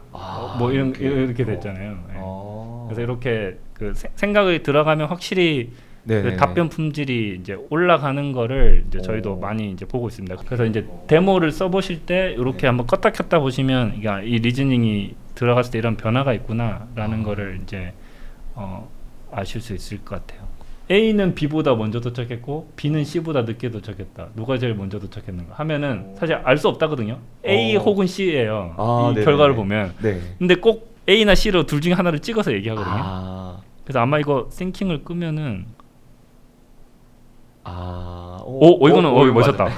뭐 이렇게 됐잖아요. 그래서 이렇게 그 생각이 들어가면 확실히 그 답변 품질이 이제 올라가는 거를 이제 저희도 많이 이제 보고 있습니다. 그래서 이제 데모를 써보실 때 이렇게 한번 껐다 켰다 보시면 이 리즈닝이 들어갔을 때 이런 변화가 있구나라는 거를 이제 아실 수 있을 것 같아요. A는 B보다 먼저 도착했고 B는 C보다 늦게 도착했다. 누가 제일 먼저 도착했는가 하면은 사실 알 수 없다거든요. A 혹은 C예요. 이 결과를 보면. 근데 꼭 A나 C로 둘 중에 하나를 찍어서 얘기하거든요. 그래서 아마 이거 싱킹을 끄면은 이거는 멋졌다.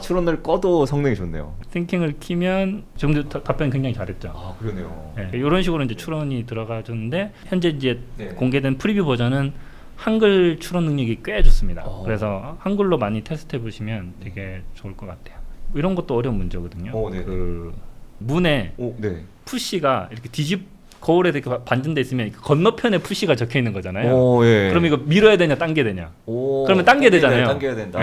추론을 꺼도 성능이 좋네요. 싱킹을 키면 지금 답변 굉장히 잘했죠. 그러네요. 이런 식으로 이제 추론이 들어가줬는데 현재 이제 공개된 프리뷰 버전은 한글 추론 능력이 꽤 좋습니다. 그래서 한글로 많이 테스트해 보시면 되게 좋을 것 같아요. 이런 것도 어려운 문제거든요. 그 문에 푸시가 이렇게 거울에 이렇게 반전돼 있으면 건너편에 푸시가 적혀 있는 거잖아요. 그럼 이거 밀어야 되냐 당겨야 되냐? 그러면 당겨야 되잖아요. 당겨야 된다.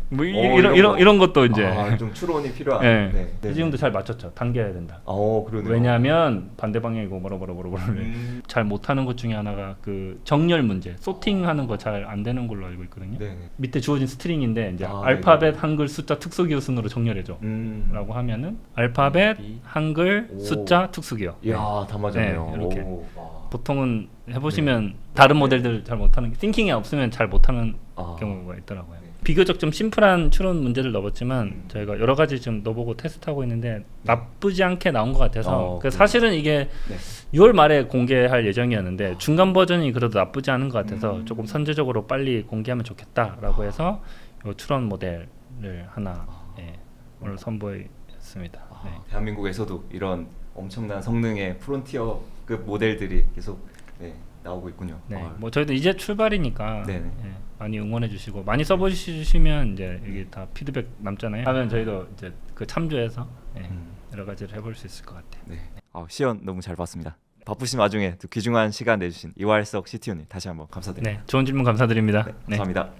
뭐 이런 것도 이제 좀 추론이 필요한. 지금도 잘 맞췄죠. 당겨야 된다. 그러네요. 왜냐하면 반대 방향이고 뭐라고 잘 못하는 것 중에 하나가 그 정렬 문제, 소팅하는 거 잘 안 되는 걸로 알고 있거든요. 밑에 주어진 스트링인데 이제 알파벳, 한글, 숫자, 특수기호 순으로 정렬해줘.라고 하면은 알파벳, 한글, 숫자, 특수기호. 이야, 다 맞았네요. 이렇게 보통은 해보시면 다른 모델들 잘 못하는 싱킹이 없으면 잘 못하는 경우가 있더라고요. 비교적 좀 심플한 추론 문제를 넣어봤지만 저희가 여러 가지 좀 넣어보고 테스트하고 있는데 나쁘지 않게 나온 것 같아서 사실은 이게 6월 말에 공개할 예정이었는데 중간 버전이 그래도 나쁘지 않은 것 같아서 조금 선제적으로 빨리 공개하면 좋겠다라고 해서 이 추론 모델을 하나 오늘 선보였습니다. 대한민국에서도 이런 엄청난 성능의 프론티어급 모델들이 계속 나오고 있군요. 뭐 저희도 이제 출발이니까 많이 응원해 주시고 많이 써보시면 이제 이게 다 피드백 남잖아요. 하면 저희도 이제 그 참조해서 여러 가지를 해볼 수 있을 것 같아요. 시연 너무 잘 봤습니다. 바쁘신 와중에 또 귀중한 시간 내주신 이활석 CTO님 다시 한번 감사드립니다. 좋은 질문 감사드립니다. 감사합니다.